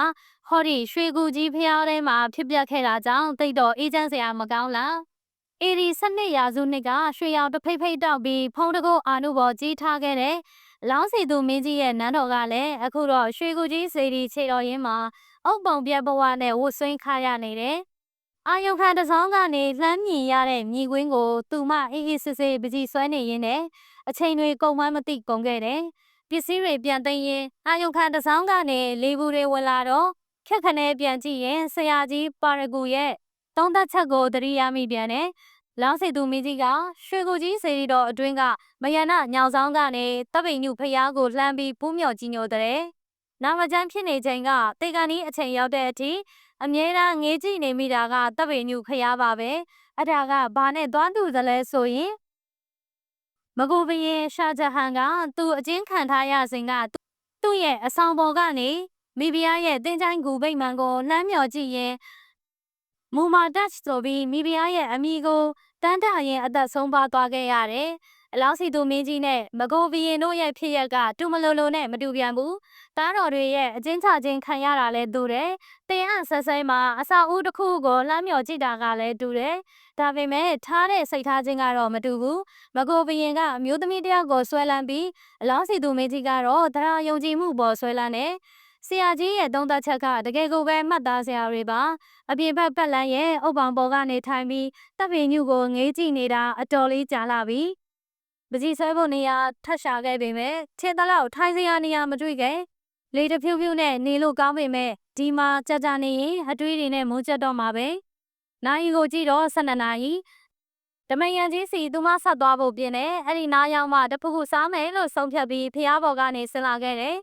ဟောဒီရွှေကူကြီးဖျားထဲမှာဖြစ်ပျက်ခဲ့တာကြောင့်တိတ်တော့အေးချမ်းစရာမကောင်းလား။အေဒီ12ရာစုနှစ်ကရွှေရောင်တဖိတ်ဖိတ်တောက်ပြီးဖုံးတကုတ်အာနုဘော်ကြီးထားခဲ့တဲ့လောင်းစီသူမင်းကြီးရဲ့နန်းတော်ကလည်းအခုတော့ရွှေကူကြီးစေတီခြေတော်ရင်းမှာအုပ်ပုံပြက်ဘဝနဲ့ဝတ်ဆွင်းခါရနေတယ်။အာယုခံတစောင်းကနေလှမ်းမြင်ရတဲ့မြေကွင်းကိုသူမအေးအေးဆေးဆေးပကြီးဆွဲနေရင်းနဲ့အချိန်တွေကုန်မှမသိကုန်ခဲ့တယ်။ပစ္စည်းတွေပြန်သိမ်းရင်အာယုခံတစောင်းကနေလေဘူးတွေဝင်လာတော့ခက်ခနဲပြန်ကြည့်ရင်ဆရာကြီးပါရဂူရဲ့သုံးသက်ချက်ကိုသတိရမိပြန်တယ်။လောင်းစီသူမင်းကြီးကရွှေကူကြီးစေတီတော်အတွင်းကမယနာညောင်ဆောင်ကနေတပ်ပိညုဖျားကိုလှမ်းပြီးပူးမြော်ကြီးညိုတဲ့နာမကျန်းဖြစ်နေချိန်ကတေကန်ဒီအချိန်ရောက်တဲ့အထိအမြဲတမ်းငေးကြည့်နေမိတာကတပ်ပိညုဖျားပါပဲ။အဲ့ဒါကဘာနဲ့သွားတူသလဲဆိုရင်မကူဘရင်ရှာဂျဟန်ကသူအကျဉ်းခံထားရစဉ်ကသူ့ရဲ့အဆောင်ပေါ်ကနေမိဖုရားရဲ့တင်းချိုင်းကူဗိတ်မှန်ကိုလှမ်းမြော်ကြည့်ရင်မူမာတက်ဆိုပြီးမိဖုရားရဲ့အမိကိုတန်းတရင်အသက်ဆုံးပါသွားခဲ့ရတယ်။အလောင်းစီသူမင်းကြီးနဲ့မကိုဘရင်တို့ရဲ့ဖြစ်ရက်ကတူမလိုလိုနဲ့မတူပြန်ဘူး။သားတော်တွေရဲ့အကျဉ်းချခြင်းခံရတာလည်းတူတယ်။တင်အပ်ဆက်ဆဲမှာအစာဦးတစ်ခုကိုလှမ်းမြော်ကြည့်တာကလည်းတူတယ်။ဒါပေမဲ့ထားတဲ့စိတ်ထားခြင်းကတော့မတူဘူး။မကိုဘရင်ကအမျိုးသမီးတယောက်ကိုဆွဲလန်းပြီးအလောင်းစီသူမင်းကြီးကတော့တရားယုံကြည်မှုပေါ်ဆွဲလန်းတယ်။ဆရာကြီးရဲ့သုံးသက်ချက်ကတကယ်ကိုပဲမှတ်သားစရာတွေပါအပြင်ဘက်ပတ်လန်းရဲ့အုပ်ပောင်ပေါ်ကနေထိုင်ပြီးတပ်ပင်ညုကိုငေးကြည့်နေတာအတော်လေးကြာလာပြီပကြီးဆွဲဖို့နေရာထပ်ရှာခဲ့ပေမဲ့ထင်သလောက်ထိုင်စရာနေရာမတွေ့ခဲ့လေတဖြူးဖြူးနဲ့နေလို့ကောင်းပေမဲ့ဒီမှာကြာနေရင်အတွေးတွေနဲ့မုန်းချက်တော့မှာပဲနိုင်ကိုကြည့်တော့12နာရီတမယန်ကြီးစီသူမဆက်သွားဖို့ပြင်တယ်အဲ့ဒီနားရောက်မှတဖူးဖူးစားမယ်လို့ဆုံးဖြတ်ပြီးဖျားပေါ်ကနေဆင်းလာခဲ့တယ်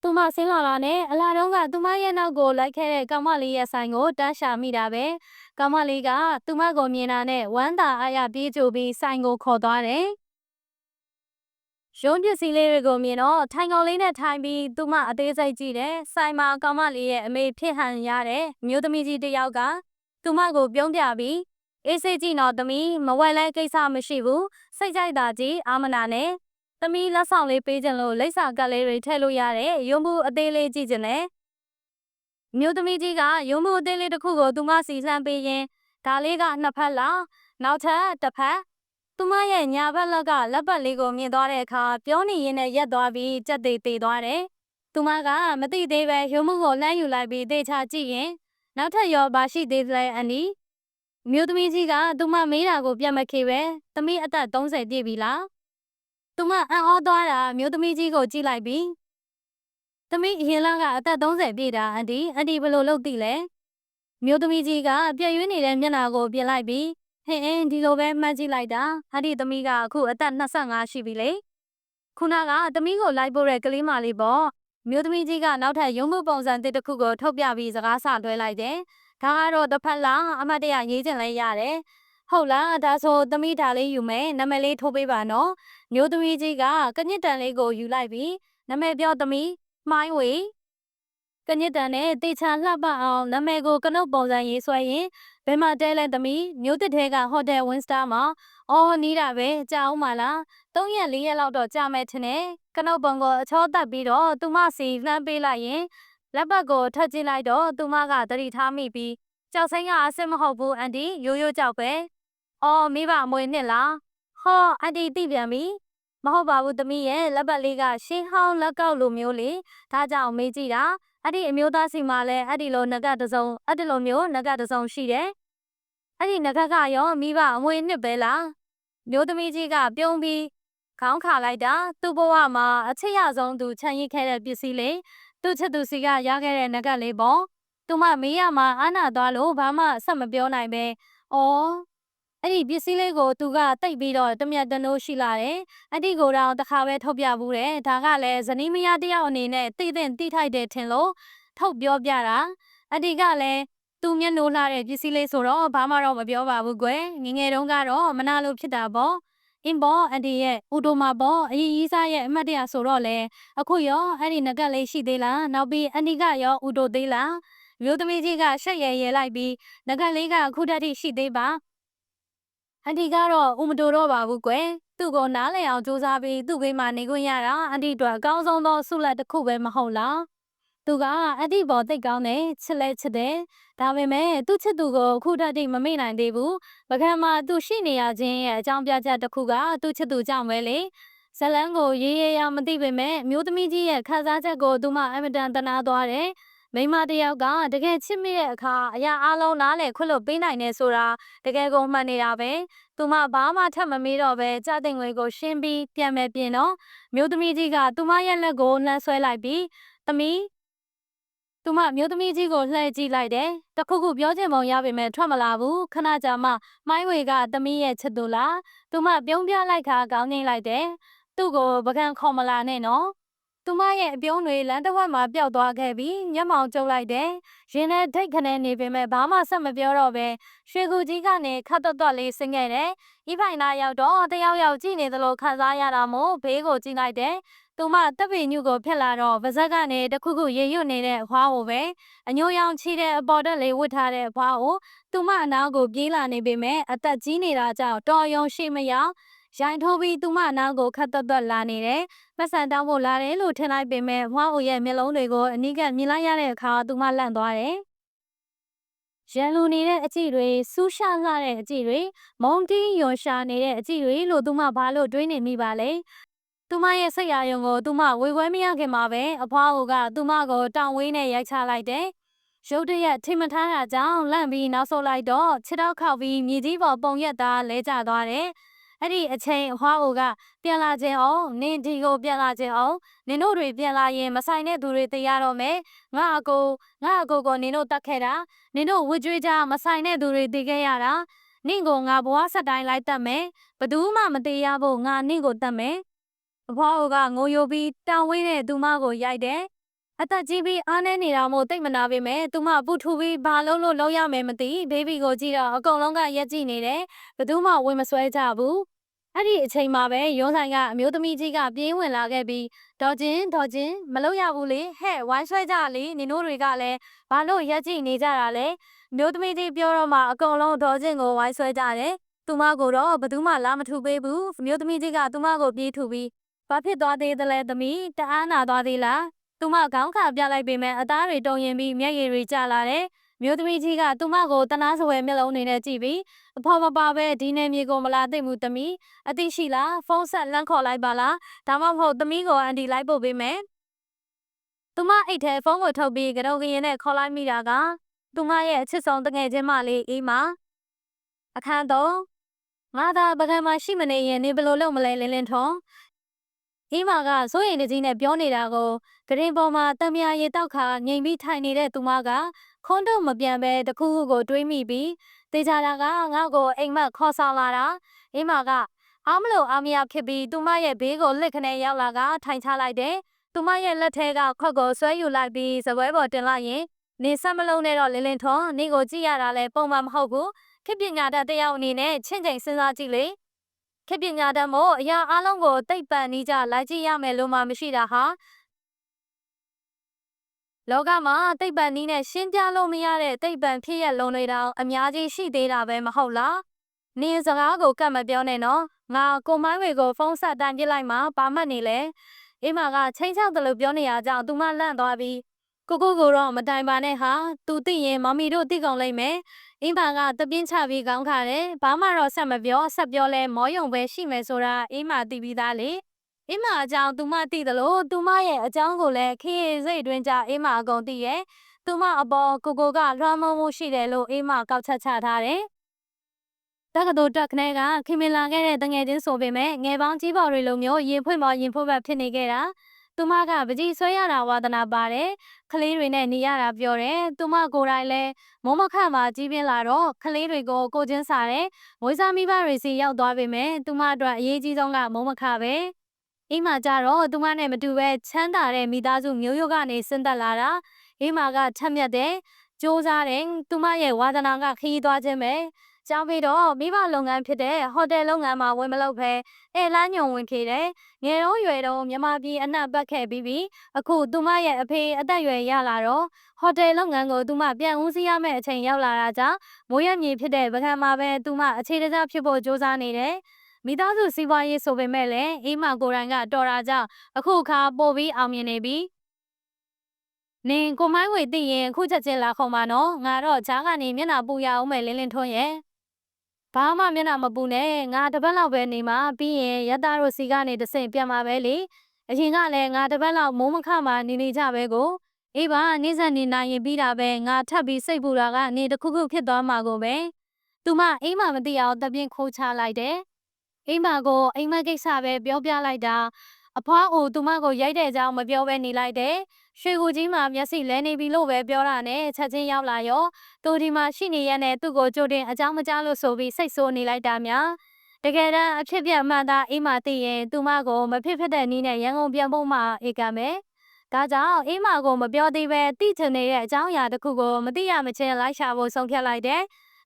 သူမဆင်းလာတာနဲ့အလာတုံးကသူမရဲ့နောက်ကိုလိုက်ခဲ့တဲ့ကောင်မလေးရဲ့ဆိုင်ကိုတန်းရှာမိတာပဲကောင်မလေးကသူမကိုမြင်တာနဲ့ဝမ်းသာအားရပြေးကြိုပြီးဆိုင်ကိုခေါ်သွားတယ်ရုံးပစ္စည်းလေးတွေကိုမြင်တော့ထိုင်ကောင်လေးနဲ့ထိုင်ပြီးသူမအသေးစိတ်ကြည့်တယ်ဆိုင်မှာကောင်မလေးရဲ့အမေဖြစ်ဟန်ရတဲ့မျိုးသမီးကြီးတစ်ယောက်ကသူမကိုပြုံးပြပြီးအေးစိတ်ကြည့်တော့သမီးမဝက်လဲကိစ္စမရှိဘူးစိတ်ကြိုက်တာကြီးအာမနာနဲ့သမီးလက်ဆောင်လေးပေးခြင်းလို့လိပ်စာကတ်လေးတွေထည့်လို့ရတယ်ရုံမှုအသေးလေးကြည့်ခြင်းနဲ့မျိုးသမီးကြီးကရုံမှုအသေးလေးတစ်ခုကိုသူမစီလှမ်းပေးရင်ဒါလေးကနှစ်ဖက်လားနောက်ထပ်တစ်ဖက်သူမရဲ့ညာဘက်လက်ကလက်ပတ်လေးကိုမြင်သွားတဲ့အခါပြောနေရင်းနဲ့ရက်သွားပြီးကြက်သေးသေးသွားတယ်သူမကမသိသေးပဲရုံမှုကိုလှမ်းယူလိုက်ပြီးသေချာကြည့်ရင်နောက်ထပ်ရောပါရှိသေးတယ်အန်ဒီမျိုးသမီးကြီးကသူမမေးတာကိုပြတ်မခေပဲသမီးအသက်30ပြည့်ပြီလားသူမအံ့ဩသွားတာမျိုးသမီးကြီးကိုကြည့်လိုက်ပြီးသမီးအရင်လကအသက်30ပြည့်တာအန်တီဘယ်လိုလုပ်သိလဲမျိုးသမီးကြီးကပြည့်ရွေးနေတဲ့မျက်နှာကိုပြင်လိုက်ပြီးဟင်းဒီလိုပဲမှတ်ကြည့်လိုက်တာဟာဒီသမီးကအခုအသက်25ရှိပြီလေခုနကသမီးကိုလိုက်ပို့တဲ့ကလေးမလေးပေါ့မျိုးသမီးကြီးကနောက်ထပ်ရုံမှုပုံစံတစ်ခုကိုထုတ်ပြပြီးစကားဆလွှဲလိုက်တယ်ဒါကတော့တစ်ဖက်လားအမတ်တရရေးချင်လဲရတယ်ဟုတ်လားဒါဆိုသမီးဒါလေးယူမယ်နာမည်လေးထိုးပေးပါနော်မျိုးသမီးကြီးကကညစ်တန်လေးကိုယူလိုက်ပြီးနာမည်ပြောသမီးမှိုင်းဝေကညစ်တန်နဲ့တေချာလှပအောင်နာမည်ကိုကနုတ်ပုံစံရေးဆွဲရင်ဘယ်မှာတဲလဲသမီးမျိုးတစ်ထဲကဟိုတယ်ဝင်းစတာမှာအော်နီးတာပဲကြာအောင်မလား3ရက်4ရက်လောက်တော့ကြာမယ်ထင်တယ်ကနုတ်ပုံကိုအချောတက်ပြီးတော့သူမစီလှမ်းပေးလိုက်ရင်လက်ပတ်ကိုထပ်ကြည့်လိုက်တော့သူမကသတိထားမိပြီးကြောက်စိမ်းကအစ်စ်မဟုတ်ဘူးအန်တီရိုးရိုးကြောက်ပဲအော်မိဘအမွေနှစ်လားဟောအန်တီသိပြန်ပြီမဟုတ်ပါဘူးသမီးရဲ့လက်ပတ်လေးကရှင်းဟောင်းလက်ကောက်လိုမျိုးလေဒါကြောင့်မေးကြည့်တာအဲ့ဒီအမျိုးသားစီမှာလဲအဲ့ဒီလိုငကတစုံအဲ့ဒီလိုမျိုးငကတစုံရှိတယ်အဲ့ဒီငကကရောမိဘအမွေနှစ်ပဲလားမျိုးသမီးကြီးကပြုံးပြီးခေါင်းခါလိုက်တာသူ့ဘဝမှာအချစ်ရဆုံးသူခြံရစ်ခဲ့တဲ့ပစ္စည်းလေးသူ့ချစ်သူစီကရခဲ့တဲ့ငကလေးပေါ့သူမမေးရမှာအာနာသွားလို့ဘာမှဆက်မပြောနိုင်ပဲအော်အဲ့ဒီပစ္စည်းလေးကိုသူကတိတ်ပြီးတော့တမျက်တနိုးရှိလာတယ်။အန်တီကိုတော့တစ်ခါပဲထုတ်ပြဘူးတယ်။ဒါကလည်းဇနီးမယားတယောက်အနေနဲ့သိတဲ့တိထိုက်တယ်ထင်လို့ထုတ်ပြောပြတာ။အန်တီကလည်းသူမျက်နှိုးလှတဲ့ပစ္စည်းလေးဆိုတော့ဘာမှတော့မပြောပါဘူးကွယ်။ငငယ်တုန်းကတော့မနာလို့ဖြစ်တာပေါ့ အင်းဘောအန်တီရဲ့ဥတိုမှာပေါ့အရင်ကြီးစားရဲ့အမှတ်တရဆိုတော့လေအခုရောအဲ့ဒီငကက်လေးရှိသေးလားနောက်ပြီးအန်တီကရောဥတိုသေးလားမျိုးသမီးကြီးကရှက်ရဲလိုက်ပြီးငကက်လေးကအခုတည်းရှိသေးပါအန်တီကတော့ဥမတိုတော့ပါဘူးကွယ်သူ့ကိုနားလည်အောင်စူးစမ်းပြီးသူ့ဘေးမှာနေခွင့်ရတာအန်တီတို့အကောင်းဆုံးသောဆုလက်တစ်ခုပဲမဟုတ်လားသူကအန်တီပေါ်သိကောင်းတယ်ချစ်လဲချစ်တယ်ဒါပေမဲ့သူ့ချစ်သူကိုအခုတည်းမမေ့နိုင်သေးဘူးပကံမှာသူရှိနေရခြင်းရဲ့အကြောင်းပြချက်တစ်ခုကသူ့ချစ်သူကြောင့်ပဲလေဇလန်းကိုရေးရမသိပေမဲ့မျိုးသမီးကြီးရဲ့ခံစားချက်ကိုသူမအမတန်တနာသွားတယ်မိမတယောက်ကတကယ်ချစ်မိတဲ့အခါအရာအလုံးနားလေခွလို့ပေးနိုင်နေဆိုတာတကယ်ကိုမှန်နေတာပဲသူမဘာမှထပ်မမေးတော့ပဲကြာတင်ငွေကိုရှင်းပြီးပြန်မဲ့ပြင်တော့မျိုးသမီးကြီးကသူမရဲ့လက်ကိုလှမ်းဆွဲလိုက်ပြီးသမီးသူမမျိုးသမီးကြီးကိုလှည့်ကြည့်လိုက်တယ်တခုခုပြောချင်ပုံရပေမဲ့ထွက်မလာဘူးခဏကြာမှမိုင်းဝေကသမီးရဲ့ချစ်သူလားသူမပြုံးပြလိုက်ခါကောင်းနေလိုက်တယ်သူ့ကိုပကံခေါ်မလာနဲ့နော်သူမရဲ့အပြုံးတွေလမ်းတစ်ဝက်မှာပျောက်သွားခဲ့ပြီးမျက်မှောင်ကျုပ်လိုက်တယ်။ရင်ထဲဒိတ်ခနဲ့နေပေမဲ့ဘာမှဆက်မပြောတော့ပဲရွှေကူကြီးကနေခတ်တော့လေးဆင်းခဲ့တယ်။ဤဖိုင်နာရောက်တော့တယောက်ကြည့်နေသလိုခံစားရတာမို့ဘေးကိုကြည့်လိုက်တယ်။သူမတပ်ပေညုကိုဖျက်လာတော့ဗဇက်ကနေတခုခုရေရွတ်နေတဲ့အဖွားကိုပဲအညိုရောင်ချီတဲ့အပေါ်တက်လေးဝတ်ထားတဲ့အဖွားကိုသူမအနာကိုပြေးလာနေပေမဲ့အသက်ကြီးနေတာကြောင့်တော်ယုံရှိမရောက်ရိုင်ထိုးပြီးသူမအနာကိုခတ်တော့လာနေတယ်။ပတ်စံတောင်းဖို့လာတယ်လို့ထင်လိုက်ပေမဲ့ဝါအိုရဲ့မျက်လုံးတွေကိုအနီးကမြင်လိုက်ရတဲ့အခါသူမလန့်သွားတယ်။ရန်လူနေတဲ့အကြည့်တွေစူးရှလှတဲ့အကြည့်တွေမုံတီးယွန်ရှာနေတဲ့အကြည့်တွေလို့သူမဘာလို့တွေးနေမိပါလဲ။သူမရဲ့စိတ်အာရုံကိုသူမဝေခွဲမရခင်မှာပဲအဖွားကသူမကိုတောင်ဝေးနဲ့ရိုက်ချလိုက်တယ်။ရုတ်တရက်ထိမထားတာကြောင့်လန့်ပြီးနောက်ဆုတ်လိုက်တော့ခြေထောက်ခောက်ပြီးမြေကြီးပေါ်ပုံရက်သားလဲကျသွားတယ်။အဲ့ဒီအချိန်အဖွားအိုကပြန်လာခြင်းအောင်နင်ဒီကိုပြန်လာခြင်းအောင်နင်တို့တွေပြန်လာရင်မဆိုင်တဲ့သူတွေတရားတော့မယ်ငါအကိုကိုနင်တို့တတ်ခဲ့တာနင်တို့ဝစ်ကြွေးကြမဆိုင်တဲ့သူတွေတည်ခဲ့ရတာနင့်ကိုငါဘွားဆက်တိုင်းလိုက်တတ်မယ်ဘသူမှမသေးရဖို့ငါနင့်ကိုတတ်မယ်အဖွားအိုကငိုယိုပြီးတောင်ဝင်းတဲ့သူမကိုရိုက်တယ်အသက်ကြီးပြီးအားနေနေတာမို့တိတ်မနာပေမဲ့သူမပူထူပြီးဘာလုံးလို့လောက်ရမယ်မသိဘေဘီကိုကြည့်တော့အကုန်လုံးကရက်ကြည့်နေတယ်ဘသူမှဝင်မဆွဲကြဘူးအဲ့ဒီအချိန်မှာပဲရုံးဆိုင်ကအမျိုးသမီးကြီးကပြေးဝင်လာခဲ့ပြီးဒေါ်ချင်းမလုပ်ရဘူးလေဟဲ့ဝိုင်းဆွဲကြလေနင်တို့တွေကလည်းဘာလို့ရက်ကြည့်နေကြတာလဲမျိုးသမီးကြီးပြောတော့မှအကုန်လုံးဒေါ်ချင်းကိုဝိုင်းဆွဲကြတယ်သူမကိုတော့ဘသူမှလာမထူပေးဘူးမျိုးသမီးကြီးကသူမကိုပြေးထူပြီးဘာဖြစ်သွားသေးသလဲသမီးတအားနာသွားသေးလားသူမခေါင်းခါပြလိုက်ပေမဲ့အသားတွေတုံရင်ပြီးမျက်ရည်တွေကျလာတယ်မျိုးသမီးကြီးကသူမကိုတနာစဝဲမျက်လုံးနေနဲ့ကြည့်ပြီးအဖော်မပါပဲဒီနယ်မြေကိုမလာသိမှုသမီးအသိရှိလားဖုန်းဆက်လန့်ခေါ်လိုက်ပါလားဒါမှမဟုတ်သမီးကိုအန်တီလိုက်ပို့ပေးမယ်သူမအိတ်ထဲဖုန်းကိုထုတ်ပြီးကတော့ကရင်နဲ့ခေါ်လိုက်မိတာကသူမရဲ့အချစ်ဆုံးတငယ်ချင်းမလေးအေးမအခန်းတော့ငါသာပကံမှာရှိမနေရင်နေဘယ်လိုလုပ်မလဲလင်းထုံအေးမကစိုးရိမ်တကြီးနဲ့ပြောနေတာကိုဂရင်ပေါ်မှာတံမြာရည်တောက်ခါငိမ်ပြီးထိုင်နေတဲ့သူမကခွန်းတော့မပြန်ပဲတခုခုကိုတွေးမိပြီးတေချာတာကငါ့ကိုအိမ်မက်ခေါ်ဆောင်လာတာအေးမကအားမလို့အားမရဖြစ်ပြီးသူမရဲ့ဘေးကိုလက်ခနဲ့ရောက်လာကထိုင်ချလိုက်တယ်သူမရဲ့လက်ထဲကခွက်ကိုဆွဲယူလိုက်ပြီးစပွဲပေါ်တင်လိုက်ရင်နေဆက်မလုံးနဲ့တော့လင်းထွန်းနေကိုကြည့်ရတာလဲပုံမှန်မဟုတ်ဘူးခေပညာတတ်တယောက်အနေနဲ့ချင့်ချိန်စဉ်းစားကြည့်လေခေပညာတတ်မို့အရာအလုံးကိုတိတ်ပန်နီးကြလိုက်ကြည့်ရမယ်လို့မှမရှိတာဟာလောကမှာတိတ်ပန်နီးနဲ့ရှင်းပြလို့မရတဲ့တိတ်ပန်ဖြစ်ရလုံးတွေတောင်အများကြီးရှိသေးတာပဲမဟုတ်လားနင်းစကားကိုကတ်မပြောနဲ့နော်ငါကိုမိုင်းဝေကိုဖုန်းဆက်တိုင်ပြလိုက်မှဘာမှတ်နေလဲအေးမကချင်းချောက်တယ်လို့ပြောနေရကြောင်းသူမလန့်သွားပြီးကိုတော့မတိုင်ပါနဲ့ဟာသူသိရင်မမီတို့သိကုန်လိမ့်မယ်အင်းပါကတပြင်းချပြီးကောင်းခါတယ်ဘာမှတော့ဆက်မပြောဆက်ပြောလဲမောယုံပဲရှိမယ်ဆိုတာအေးမသိပြီးသားလေအေးမအကြောင်းသူမသိတယ်လို့သူမရဲ့အကြောင်းကိုလည်းခေစိတ်တွင်ကြအေးမအကုန်သိရဲ့သူမအပေါ်ကိုကလွှမ်းမိုးမှုရှိတယ်လို့အေးမကောက်ချက်ချထားတယ်တက္ကသိုလ်တက်ခနဲကခင်မင်လာခဲ့တဲ့တငယ်ချင်းဆိုပေမဲ့ငယ်ပေါင်းကြီးပေါ်တွေလိုမျိုးရင်ဖွင့်ပေါ်ရင်ဖို့ပဲဖြစ်နေခဲ့တာသူမကပကြီးဆွဲရတာဝါသနာပါတယ်ကလေးတွေနဲ့နေရတာပြောတယ်သူမကိုယ်တိုင်လည်းမုံမခမှာကြီးပြင်းလာတော့ကလေးတွေကိုကိုချင်းစားတယ်ဝိဇာမိဘတွေစီရောက်သွားပေမဲ့သူမအတွက်အရေးကြီးဆုံးကမုံမခပဲအိမ်မှာကြတော့သူမနဲ့မတူပဲချမ်းသာတဲ့မိသားစုမျိုးရိုးကနေဆင်းသက်လာတာအိမ်မှာကထက်မြက်တယ်စ조사တယ်သူမရဲ့ဝါသနာကခရီးသွားခြင်းပဲ ကြောင်းပြီးတော့မိဘလုပ်ငန်းဖြစ်တဲ့ဟိုတယ်လုပ်ငန်းမှာဝင်မလုပ်ဘဲလမ်းညွန်ဝင်ခဲ့တယ်ငယ်တော့ရွယ်တော့မြန်မာပြည်အနှံ့ပတ်ခဲ့ပြီးအခုသူမရဲ့အဖေအသက်ရွယ်ရလာတော့ဟိုတယ်လုပ်ငန်းကိုသူမပြန်ဦးစီးရမယ့်အချိန်ရောက်လာတာကြောင့်မိုးရမြေဖြစ်တဲ့ပကံမှာပဲသူမအခြေတကျဖြစ်ဖို့ကြိုးစားနေတယ်မိသားစုစီးပွားရေးဆိုပေမဲ့လည်းအိမ်မကိုရိုင်းကတော်တာကြောင့်အခုအခါပို့ပြီးအောင်မြင်နေပြီနင်ကိုမိုင်းဝေသိရင်အခုချက်ချင်းလာခုံပါနော်ငါတော့ဂျားကနေမျက်နှာပူရအောင်မယ်လင်းလင်းထွန်းရဲ့ဘာမှမျက်နှာမပူနဲ့ငါတစ်ပတ်လောက်ပဲနေမှာပြီးရင်ရတတို့စီကနေတဆင့်ပြန်มาပဲလေအရင်ကလည်းငါတစ်ပတ်လောက်မိုးမခမှာနေကြပဲကိုအေးပါနေစက်နေနိုင်ရင်ပြီးတာပဲငါထပ်ပြီးစိတ်ပူတာကနေတခုခုဖြစ်သွားမှာကိုပဲသူမအိမ်မမသိအောင်တပြင်းခိုးချလိုက်တယ်အိမ်မကိုအိမ်မကိစ္စပဲပြောပြလိုက်တာအဖွားအိုသူမကိုရိုက်တဲ့အကြောင်းမပြောဘဲနေလိုက်တယ်ရွှေကူကြီးမှာမျက်စိလဲနေပြီလို့ပဲပြောတာနဲ့ချက်ချင်းရောက်လာရောသူဒီမှာရှိနေရတဲ့သူ့ကိုကြိုတင်အကြောင်းမကြားလို့ဆိုပြီးစိတ်ဆိုးနေလိုက်တာများတကယ်တမ်းအဖြစ်ပြက်မှန်သားအိမ်မသိရင်သူမကိုမဖြစ်ဖြစ်တဲ့နည်းနဲ့ရန်ကုန်ပြန်ဖို့မှဧကမယ်ဒါကြောင့်အိမ်မကိုမပြောသေးပဲတိချင်နေတဲ့အကြောင်းအရာတစ်ခုကိုမသိရမချင်းလိုက်ရှာဖို့ဆုံးဖြတ်လိုက်တယ်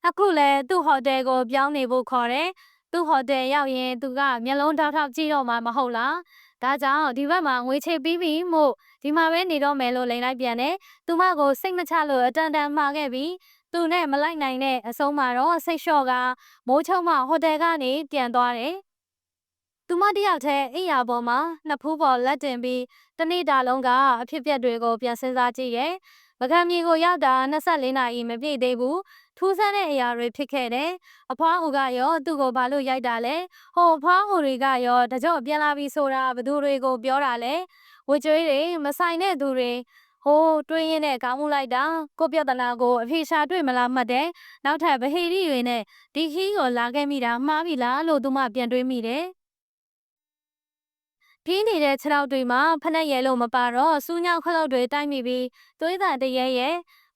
အခုလဲသူ့ဟိုတယ်ကိုပြောင်းနေဖို့ခေါ်တယ်သူ့ဟိုတယ်ရောက်ရင်သူကမျက်လုံးထောက်ထောက်ကြည့်တော့မှမဟုတ်လားဒါကြောင့်ဒီဘက်မှာငွေချေပြီးပြီမို့ဒီမှာပဲနေတော့မယ်လို့လိန်လိုက်ပြန်တယ်သူမကိုစိတ်မချလို့အတန်တန်မှာခဲ့ပြီးသူနဲ့မလိုက်နိုင်တဲ့အဆုံးမှာတော့စိတ်လျှော့ကမိုးချုံမှဟိုတယ်ကနေပြန်သွားတယ်သူမတယောက်တည်းအိယာပေါ်မှာနှစ်ဖူးပေါ်လက်တင်ပြီးတနေ့တာလုံးကအဖြစ်ပြက်တွေကိုပြန်စဉ်းစားကြည့်ရဲ့ပကံမြေကိုရောက်တာ24နာရီမပြည့်သေးဘူးထူးဆန်းတဲ့အရာတွေဖြစ်ခဲ့တယ်အဖွားဟိုကရောသူ့ကိုဘာလို့ရိုက်တာလဲဟိုအဖွားဟိုတွေကရောတကြော့ပြန်လာပြီးဆိုတာဘသူတွေကိုပြောတာလဲဝကြွေးတွေမဆိုင်တဲ့သူတွေဟိုးတွေးရင်းနဲ့ကောင်းမှုလိုက်တာကိုပြဿနာကိုအဖေရှာတွေ့မလားမှတ်တယ်နောက်ထပ်ဗဟေရီတွေနဲ့ဒီခီးကိုလာခဲ့မိတာမှားပြီလားလို့သူမပြန်တွေးမိတယ်ပြင်းနေတဲ့ခြေထောက်တွေမှာဖက်နဲ့ရဲလို့မပါတော့စူးညောက်ခလုတ်တွေတိုက်မိပြီးသွေးသံတရဲရဲ